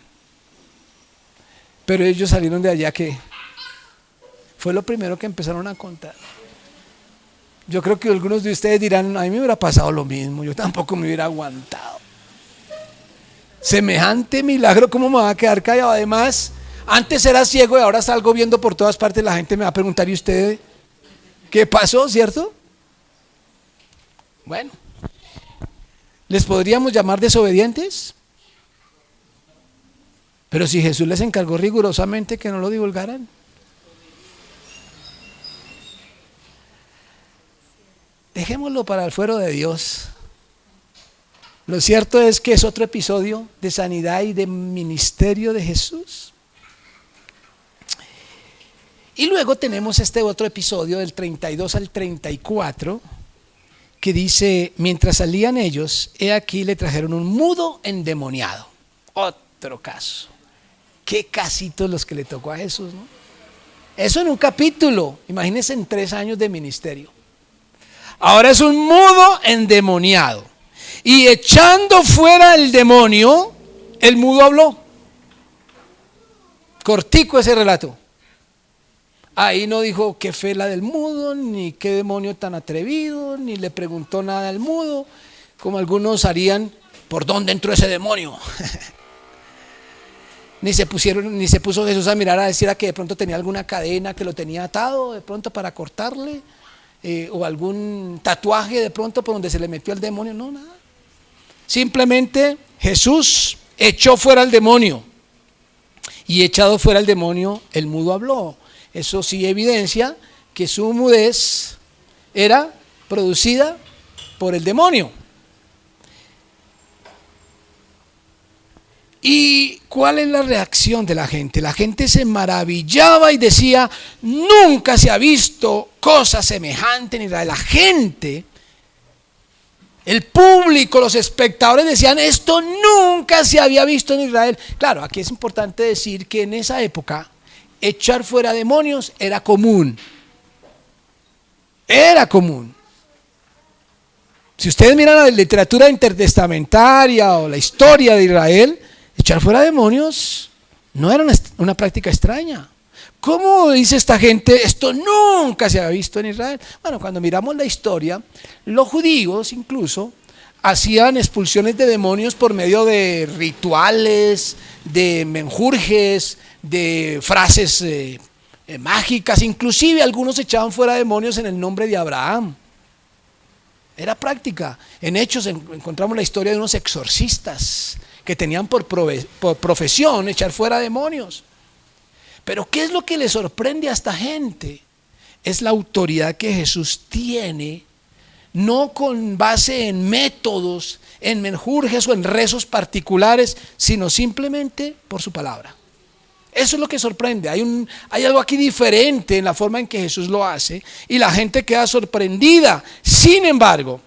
Pero ellos salieron de allá que fue lo primero que empezaron a contar. Yo creo que algunos de ustedes dirán: a mí me hubiera pasado lo mismo, yo tampoco me hubiera aguantado. Semejante milagro, ¿cómo me va a quedar callado? Además, antes era ciego y ahora salgo viendo por todas partes. La gente me va a preguntar: ¿y usted qué pasó? ¿Cierto? Bueno, ¿les podríamos llamar desobedientes? Pero si Jesús les encargó rigurosamente que no lo divulgaran. Dejémoslo para el fuero de Dios. Lo cierto es que es otro episodio de sanidad y de ministerio de Jesús. Y luego tenemos este otro episodio del 32 al 34 que dice: mientras salían ellos, he aquí le trajeron un mudo endemoniado. Otro caso. Qué casitos los que le tocó a Jesús, ¿no? Eso en un capítulo, imagínense en 3 años de ministerio. Ahora es un mudo endemoniado. Y echando fuera el demonio, el mudo habló. Cortico ese relato. Ahí no dijo qué fe la del mudo, ni qué demonio tan atrevido, ni le preguntó nada al mudo, como algunos harían: ¿por dónde entró ese demonio? Ni se puso Jesús a mirar a decir a que de pronto tenía alguna cadena que lo tenía atado de pronto para cortarle, o algún tatuaje de pronto por donde se le metió el demonio. No, nada. Simplemente Jesús echó fuera al demonio, y echado fuera el demonio, el mudo habló. Eso sí evidencia que su mudez era producida por el demonio. ¿Y cuál es la reacción de la gente? La gente se maravillaba y decía: nunca se ha visto cosa semejante en Israel. La gente, el público, los espectadores decían: esto nunca se había visto en Israel. Claro, aquí es importante decir que en esa época echar fuera demonios era común. Era común. Si ustedes miran la literatura intertestamentaria o la historia de Israel, echar fuera demonios no era una práctica extraña. ¿Cómo dice esta gente? Esto nunca se había visto en Israel. Bueno, cuando miramos la historia, los judíos incluso hacían expulsiones de demonios por medio de rituales, de menjurjes, de frases mágicas. Inclusive algunos echaban fuera demonios en el nombre de Abraham. Era práctica. En Hechos encontramos la historia de unos exorcistas que tenían por profesión echar fuera demonios. Pero ¿qué es lo que le sorprende a esta gente? Es la autoridad que Jesús tiene, no con base en métodos, en menjurjes o en rezos particulares, sino simplemente por su palabra. Eso es lo que sorprende. Hay algo aquí diferente en la forma en que Jesús lo hace y la gente queda sorprendida. Sin embargo,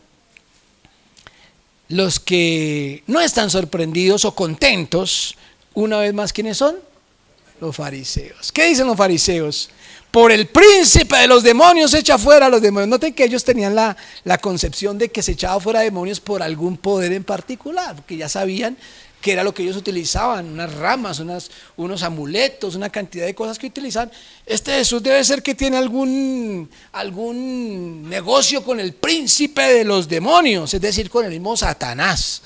los que no están sorprendidos o contentos, una vez más, ¿quiénes son? Los fariseos. ¿Qué dicen los fariseos? Por el príncipe de los demonios echa fuera a los demonios. Noten que ellos tenían la concepción de que se echaba fuera demonios por algún poder en particular, porque ya sabían que era lo que ellos utilizaban, unas ramas, unos amuletos, una cantidad de cosas que utilizaban. Este Jesús debe ser que tiene algún negocio con el príncipe de los demonios, es decir, con el mismo Satanás.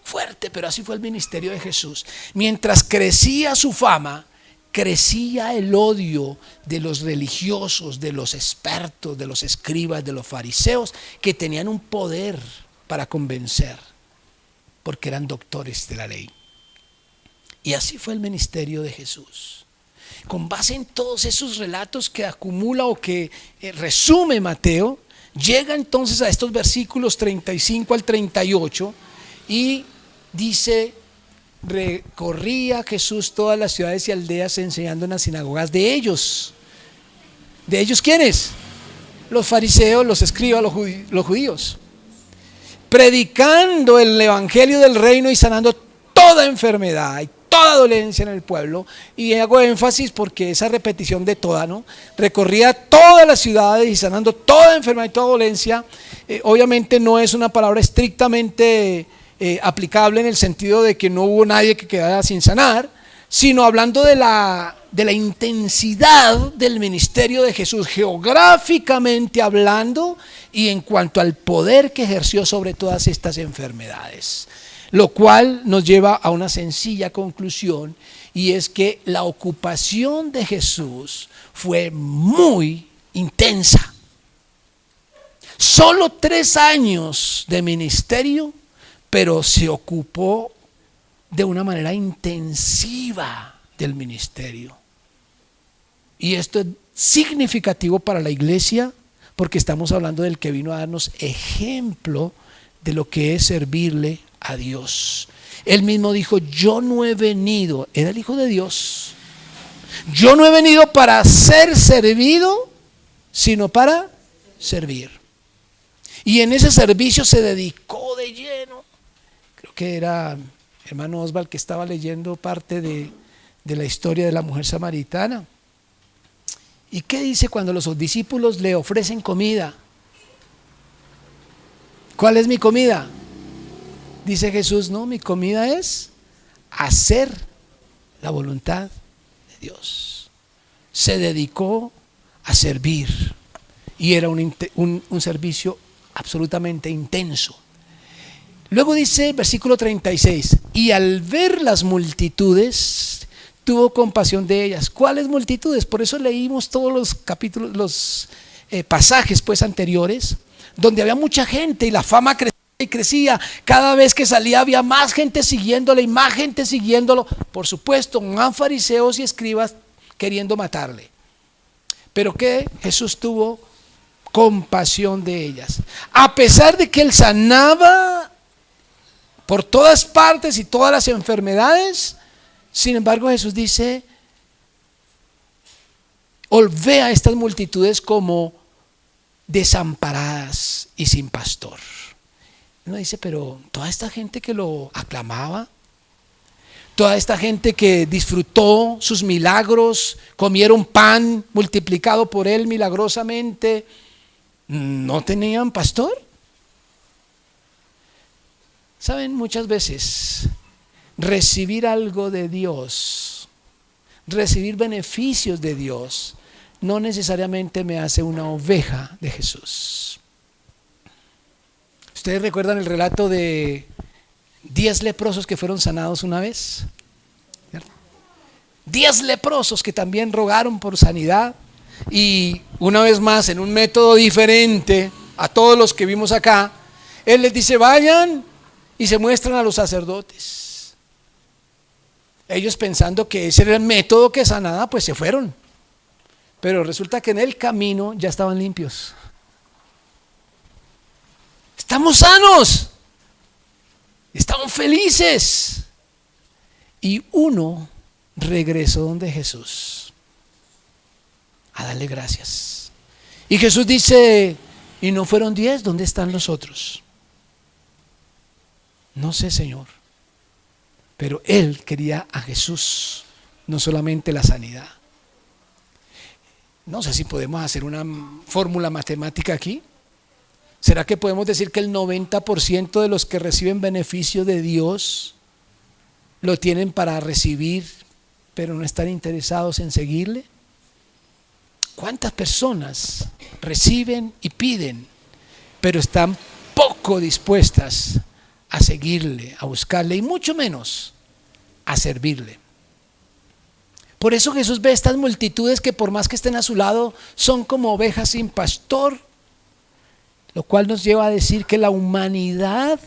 Fuerte, pero así fue el ministerio de Jesús. Mientras crecía su fama, crecía el odio de los religiosos, de los expertos, de los escribas, de los fariseos, que tenían un poder para convencer, porque eran doctores de la ley. Y así fue el ministerio de Jesús. Con base en todos esos relatos que acumula o que resume Mateo, llega entonces a estos versículos 35 al 38 y dice: recorría Jesús todas las ciudades y aldeas enseñando en las sinagogas de ellos. ¿De ellos quiénes? Los fariseos, los escribas, los judíos. Predicando el evangelio del reino y sanando toda enfermedad y toda dolencia en el pueblo. Y hago énfasis porque esa repetición de toda, ¿no? Recorría todas las ciudades y sanando toda enfermedad y toda dolencia. Obviamente no es una palabra estrictamente aplicable en el sentido de que no hubo nadie que quedara sin sanar, sino hablando de la intensidad del ministerio de Jesús, geográficamente hablando, y en cuanto al poder que ejerció sobre todas estas enfermedades. Lo cual nos lleva a una sencilla conclusión, y es que la ocupación de Jesús fue muy intensa. Solo 3 años de ministerio, pero se ocupó de una manera intensiva del ministerio. Y esto es significativo para la iglesia, porque estamos hablando del que vino a darnos ejemplo de lo que es servirle a Dios. Él mismo dijo: yo no he venido, era el Hijo de Dios, yo no he venido para ser servido, sino para servir. Y en ese servicio se dedicó de lleno. Creo que era hermano Oswald que estaba leyendo parte de la historia de la mujer samaritana. ¿Y qué dice cuando los discípulos le ofrecen comida? ¿Cuál es mi comida? Dice Jesús: no, mi comida es hacer la voluntad de Dios. Se dedicó a servir y era un servicio absolutamente intenso. Luego dice versículo 36: y al ver las multitudes tuvo compasión de ellas. ¿Cuáles multitudes? Por eso leímos todos los capítulos, los pasajes pues anteriores, donde había mucha gente y la fama crecía y crecía. Cada vez que salía había más gente siguiéndole y más gente siguiéndolo. Por supuesto, más fariseos y escribas queriendo matarle. Pero que Jesús tuvo compasión de ellas. A pesar de que él sanaba por todas partes y todas las enfermedades, sin embargo Jesús dice: ve a estas multitudes como desamparadas y sin pastor. Uno dice: pero toda esta gente que lo aclamaba, toda esta gente que disfrutó sus milagros, comieron pan multiplicado por él milagrosamente, ¿no tenían pastor? Saben, muchas veces recibir algo de Dios, recibir beneficios de Dios, no necesariamente me hace una oveja de Jesús. ¿Ustedes recuerdan el relato de 10 leprosos que fueron sanados una vez? 10 leprosos que también rogaron por sanidad, y una vez más, en un método diferente a todos los que vimos acá, él les dice: vayan y se muestran a los sacerdotes. Ellos, pensando que ese era el método que sanaba, pues se fueron. Pero resulta que en el camino ya estaban limpios. Estamos sanos. Estamos felices. Y uno regresó donde Jesús a darle gracias. Y Jesús dice, ¿y no fueron 10? ¿Dónde están los otros? No sé, Señor. Pero él quería a Jesús, no solamente la sanidad. No sé si podemos hacer una fórmula matemática aquí. ¿Será que podemos decir que el 90% de los que reciben beneficio de Dios lo tienen para recibir, pero no están interesados en seguirle? ¿Cuántas personas reciben y piden, pero están poco dispuestas a seguirle, a buscarle y mucho menos a servirle? Por eso Jesús ve estas multitudes que por más que estén a su lado son como ovejas sin pastor, lo cual nos lleva a decir que la humanidad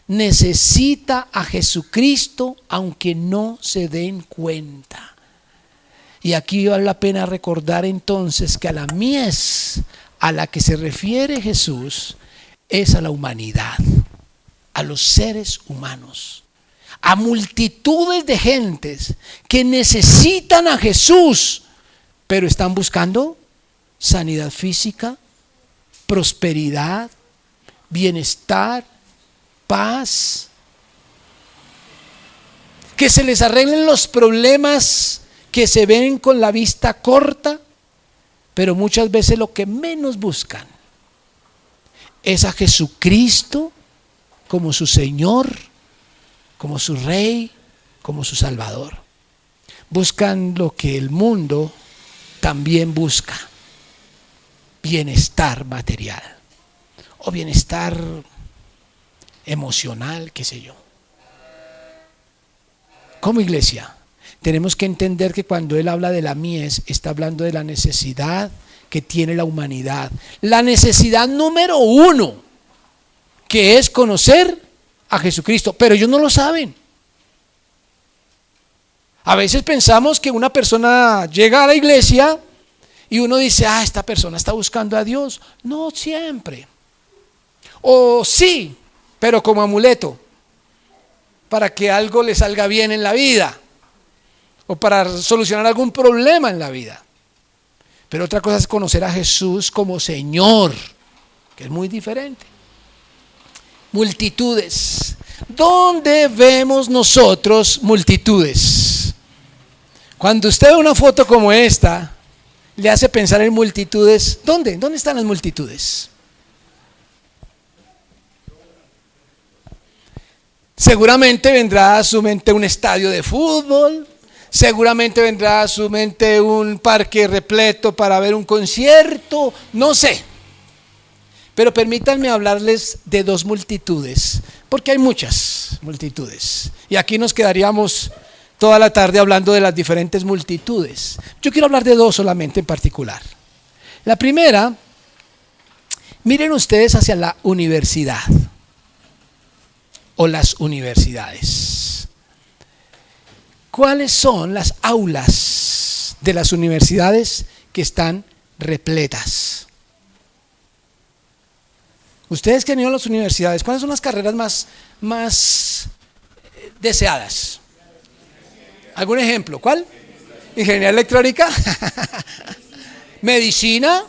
necesita a Jesucristo aunque no se den cuenta. Y aquí vale la pena recordar entonces que a la mies a la que se refiere Jesús es a la humanidad, a los seres humanos, a multitudes de gentes que necesitan a Jesús, pero están buscando sanidad física, prosperidad, bienestar, paz, que se les arreglen los problemas que se ven con la vista corta, pero muchas veces lo que menos buscan es a Jesucristo como su Señor, como su Rey, como su Salvador. Buscan lo que el mundo también busca: bienestar material o bienestar emocional, qué sé yo. Como iglesia tenemos que entender que cuando él habla de la mies, está hablando de la necesidad que tiene la humanidad. La necesidad número 1, que es conocer a Jesucristo, pero ellos no lo saben. A veces pensamos que una persona llega a la iglesia y uno dice, esta persona está buscando a Dios. No siempre. O sí, pero como amuleto, para que algo le salga bien en la vida, o para solucionar algún problema en la vida. Pero otra cosa es conocer a Jesús como Señor, que es muy diferente. Multitudes. ¿Dónde vemos nosotros multitudes? Cuando usted ve una foto como esta, le hace pensar en multitudes. ¿Dónde? ¿Dónde están las multitudes? Seguramente vendrá a su mente un estadio de fútbol, seguramente vendrá a su mente un parque repleto para ver un concierto, no sé. Pero permítanme hablarles de 2 multitudes, porque hay muchas multitudes. Y aquí nos quedaríamos toda la tarde hablando de las diferentes multitudes. Yo quiero hablar de 2 solamente en particular. La primera, miren ustedes hacia la universidad o las universidades. ¿Cuáles son las aulas de las universidades que están repletas? Ustedes que han ido a las universidades, ¿cuáles son las carreras más deseadas? ¿Algún ejemplo? ¿Cuál? ¿Ingeniería electrónica? ¿Medicina?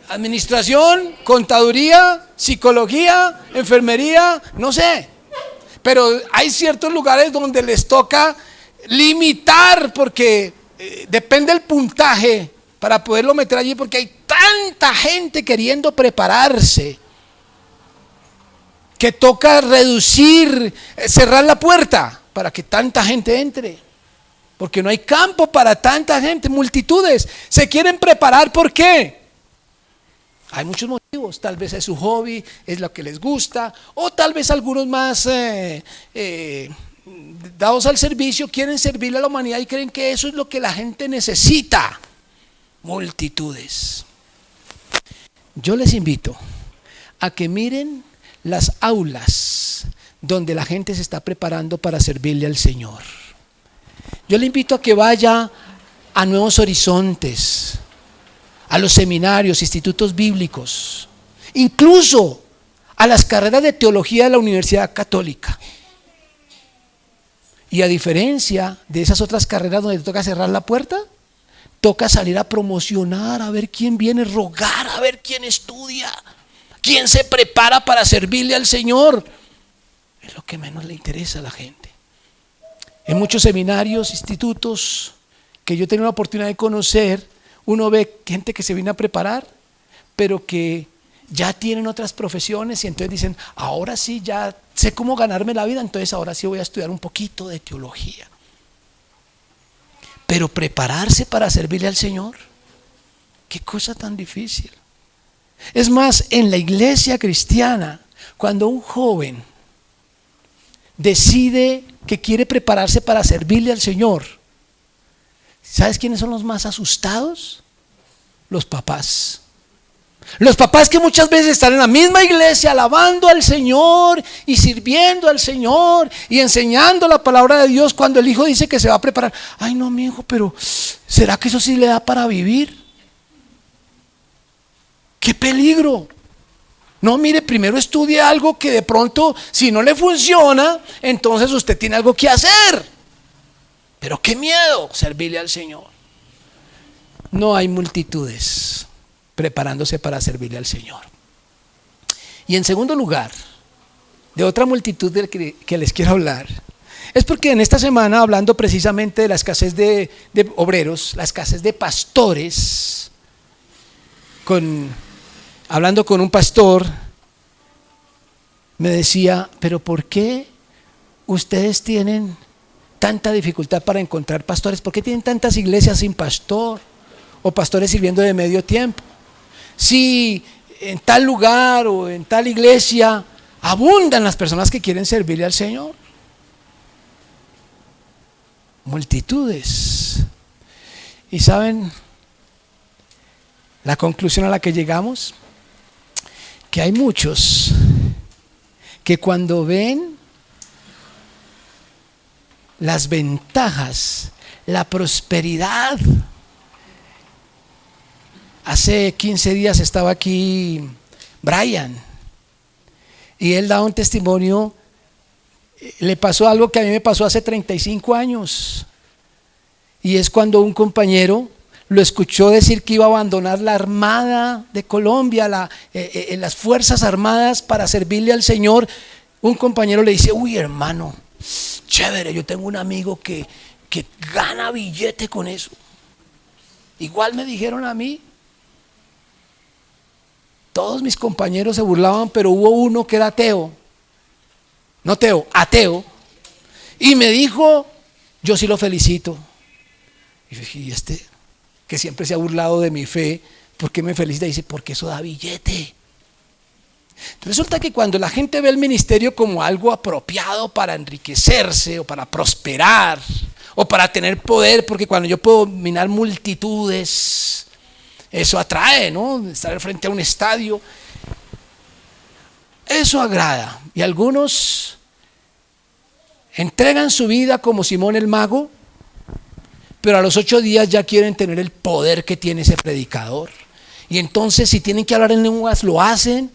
¿Administración? ¿Contaduría? ¿Psicología? ¿Enfermería? No sé. Pero hay ciertos lugares donde les toca limitar porque depende del puntaje para poderlo meter allí, porque hay tanta gente queriendo prepararse que toca reducir, cerrar la puerta para que tanta gente entre, porque no hay campo para tanta gente. Multitudes se quieren preparar. ¿Por qué? Hay muchos motivos. Tal vez es su hobby, es lo que les gusta, o tal vez algunos más dados al servicio quieren servirle a la humanidad y creen que eso es lo que la gente necesita. Multitudes. Yo les invito a que miren las aulas donde la gente se está preparando para servirle al Señor. Yo le invito a que vaya a Nuevos Horizontes, a los seminarios, institutos bíblicos, incluso a las carreras de teología de la Universidad Católica. Y a diferencia de esas otras carreras donde te toca cerrar la puerta, toca salir a promocionar, a ver quién viene, rogar, a ver quién estudia, quién se prepara para servirle al Señor. Es lo que menos le interesa a la gente. En muchos seminarios, institutos que yo he tenido la oportunidad de conocer, uno ve gente que se viene a preparar, pero que ya tienen otras profesiones y entonces dicen, ahora sí ya sé cómo ganarme la vida, entonces ahora sí voy a estudiar un poquito de teología. Pero prepararse para servirle al Señor, qué cosa tan difícil. Es más, en la iglesia cristiana, cuando un joven decide que quiere prepararse para servirle al Señor, ¿sabes quiénes son los más asustados? Los papás. Los papás que muchas veces están en la misma iglesia alabando al Señor y sirviendo al Señor y enseñando la palabra de Dios, cuando el hijo dice que se va a preparar. Ay, no, mi hijo, pero ¿será que eso sí le da para vivir? ¡Qué peligro! No, mire, primero estudie algo que de pronto, si no le funciona, entonces usted tiene algo que hacer. Pero qué miedo servirle al Señor. No hay multitudes preparándose para servirle al Señor. Y en segundo lugar, de otra multitud de que les quiero hablar, es porque en esta semana, hablando precisamente de la escasez de obreros, la escasez de pastores, hablando con un pastor, me decía, pero ¿por qué ustedes tienen tanta dificultad para encontrar pastores? ¿Por qué tienen tantas iglesias sin pastor o pastores sirviendo de medio tiempo? Si en tal lugar o en tal iglesia abundan las personas que quieren servirle al Señor. Multitudes. Y saben la conclusión a la que llegamos, que hay muchos que cuando ven las ventajas, la prosperidad. Hace 15 días estaba aquí Brian y él daba un testimonio. Le pasó algo que a mí me pasó hace 35 años, y es cuando un compañero lo escuchó decir que iba a abandonar la Armada de Colombia, las Fuerzas Armadas, para servirle al Señor. Un compañero le dice, uy, hermano, chévere, yo tengo un amigo que gana billete con eso. Igual me dijeron a mí. Todos mis compañeros se burlaban, pero hubo uno que era ateo, y me dijo, yo sí lo felicito. Y dije, ¿y este que siempre se ha burlado de mi fe, por qué me felicita? Y dice, porque eso da billete. Resulta que cuando la gente ve el ministerio como algo apropiado para enriquecerse o para prosperar o para tener poder, porque cuando yo puedo dominar multitudes, eso atrae, ¿no? Estar frente a un estadio, eso agrada. Y algunos entregan su vida como Simón el mago, pero a los 8 días ya quieren tener el poder que tiene ese predicador. Y entonces, si tienen que hablar en lenguas, lo hacen.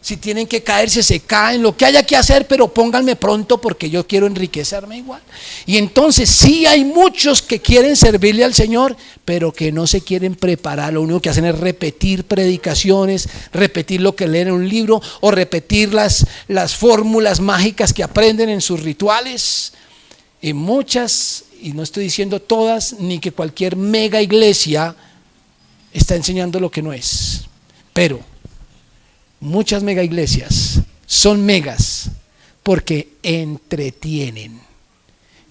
Si tienen que caerse, se caen, lo que haya que hacer, pero pónganme pronto porque yo quiero enriquecerme igual. Y entonces sí hay muchos que quieren servirle al Señor, pero que no se quieren preparar. Lo único que hacen es repetir predicaciones, repetir lo que leen en un libro, o repetir las fórmulas mágicas que aprenden en sus rituales. Y muchas, y no estoy diciendo todas, ni que cualquier mega iglesia está enseñando lo que no es, pero muchas mega iglesias son megas porque entretienen,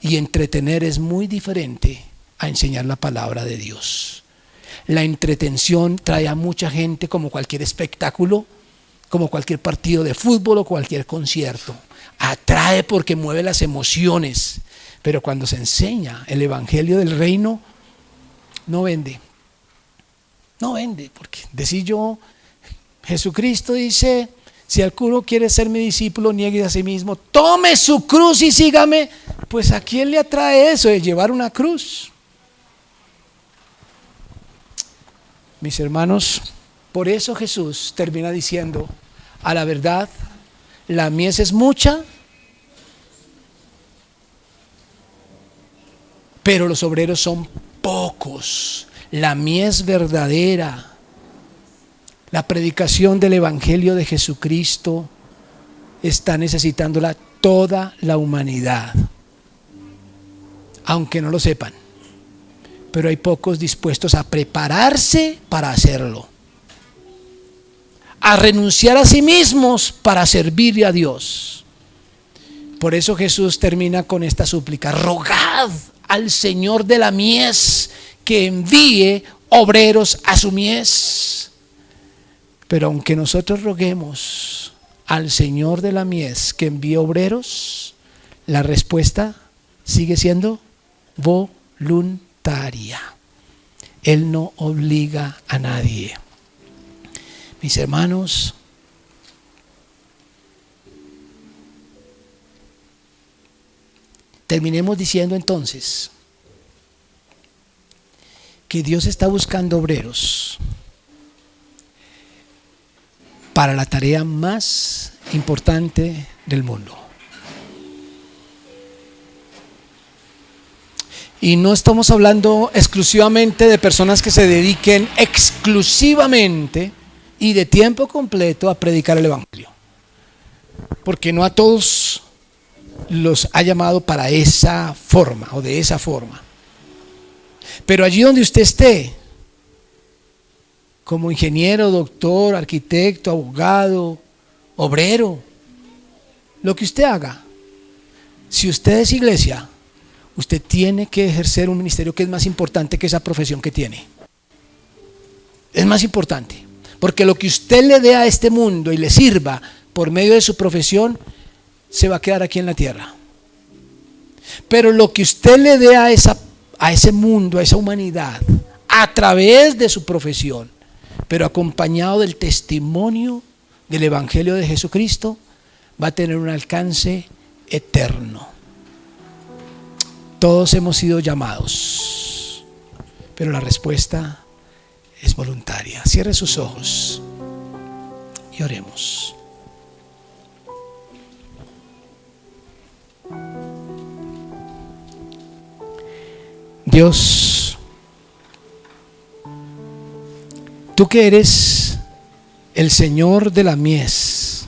y entretener es muy diferente a enseñar la palabra de Dios. La entretención trae a mucha gente, como cualquier espectáculo, como cualquier partido de fútbol o cualquier concierto. Atrae porque mueve las emociones, pero cuando se enseña el evangelio del reino, no vende. No vende, porque decir yo, Jesucristo dice, si alguno quiere ser mi discípulo, niegue a sí mismo, tome su cruz y sígame. Pues ¿a quién le atrae eso de llevar una cruz? Mis hermanos, por eso Jesús termina diciendo, a la verdad, la mies es mucha, pero los obreros son pocos. La mies verdadera, la predicación del Evangelio de Jesucristo, está necesitándola toda la humanidad, aunque no lo sepan. Pero hay pocos dispuestos a prepararse para hacerlo, a renunciar a sí mismos para servir a Dios. Por eso Jesús termina con esta súplica: rogad al Señor de la mies que envíe obreros a su mies. Pero aunque nosotros roguemos al Señor de la mies que envíe obreros, la respuesta sigue siendo voluntaria. Él no obliga a nadie. Mis hermanos, terminemos diciendo entonces que Dios está buscando obreros para la tarea más importante del mundo. Y no estamos hablando exclusivamente de personas que se dediquen exclusivamente y de tiempo completo a predicar el Evangelio, porque no a todos los ha llamado para esa forma o de esa forma. Pero allí donde usted esté, como ingeniero, doctor, arquitecto, abogado, obrero, lo que usted haga, si usted es iglesia, usted tiene que ejercer un ministerio que es más importante que esa profesión que tiene. Es más importante, porque lo que usted le dé a este mundo y le sirva por medio de su profesión, se va a quedar aquí en la tierra. Pero lo que usted le dé a ese mundo, a esa humanidad, a través de su profesión, pero acompañado del testimonio del Evangelio de Jesucristo, va a tener un alcance eterno. Todos hemos sido llamados, pero la respuesta es voluntaria. Cierre sus ojos y oremos. Dios, tú que eres el Señor de la mies,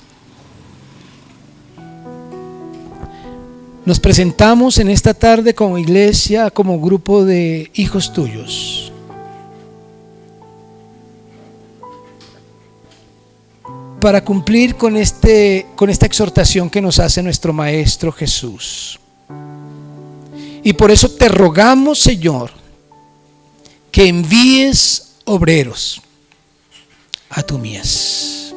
nos presentamos en esta tarde como iglesia, como grupo de hijos tuyos. Para cumplir con esta exhortación que nos hace nuestro Maestro Jesús. Y por eso te rogamos, Señor, que envíes obreros a tu mies.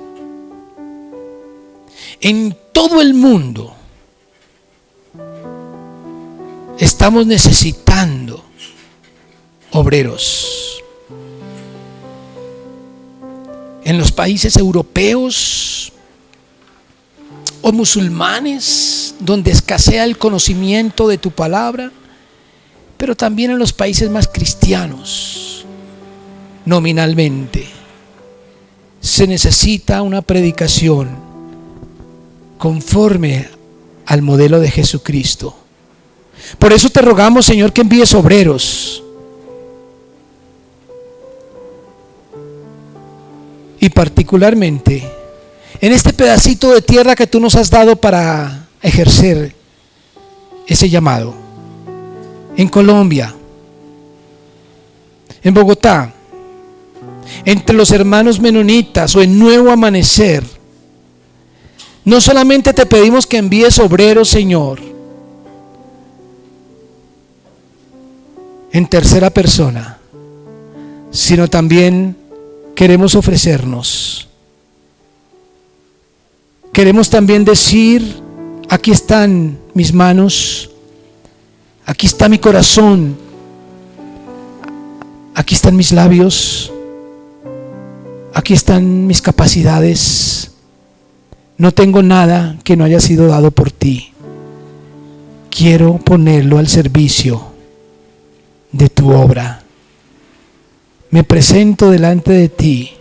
En todo el mundo estamos necesitando obreros. En los países europeos o musulmanes, donde escasea el conocimiento de tu palabra, pero también en los países más cristianos, nominalmente, se necesita una predicación conforme al modelo de Jesucristo. Por eso te rogamos, Señor, que envíes obreros. Y particularmente en este pedacito de tierra que tú nos has dado para ejercer ese llamado. En Colombia, en Bogotá, entre los hermanos menonitas o en Nuevo Amanecer. No solamente te pedimos que envíes obreros, Señor, en tercera persona, sino también queremos ofrecernos. Queremos también decir: aquí están mis manos, aquí está mi corazón, aquí están mis labios, aquí están mis capacidades. No tengo nada que no haya sido dado por ti. Quiero ponerlo al servicio de tu obra. me presento delante de ti.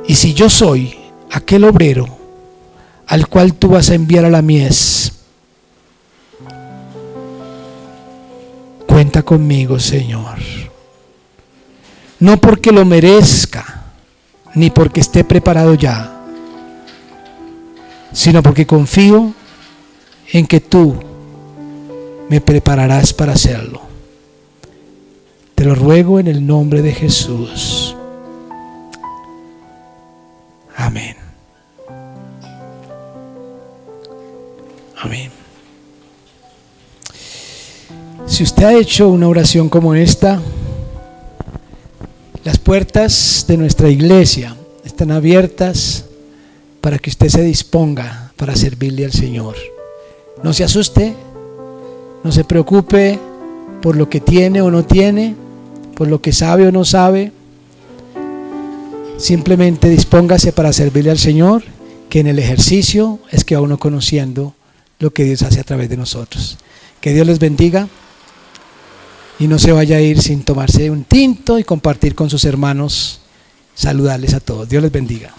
Y si yo soy aquel obrero al cual tú vas a enviar a la mies, cuenta conmigo, Señor. No porque lo merezca, ni porque esté preparado ya, sino porque confío en que tú me prepararás para hacerlo. Te lo ruego en el nombre de Jesús. Amén. Amén. Si usted ha hecho una oración como esta, las puertas de nuestra iglesia están abiertas para que usted se disponga para servirle al Señor. No se asuste, no se preocupe por lo que tiene o no tiene, por lo que sabe o no sabe. Simplemente dispóngase para servirle al Señor, que en el ejercicio es que va uno conociendo lo que Dios hace a través de nosotros. Que Dios les bendiga y no se vaya a ir sin tomarse un tinto y compartir con sus hermanos, saludarles a todos. Dios les bendiga.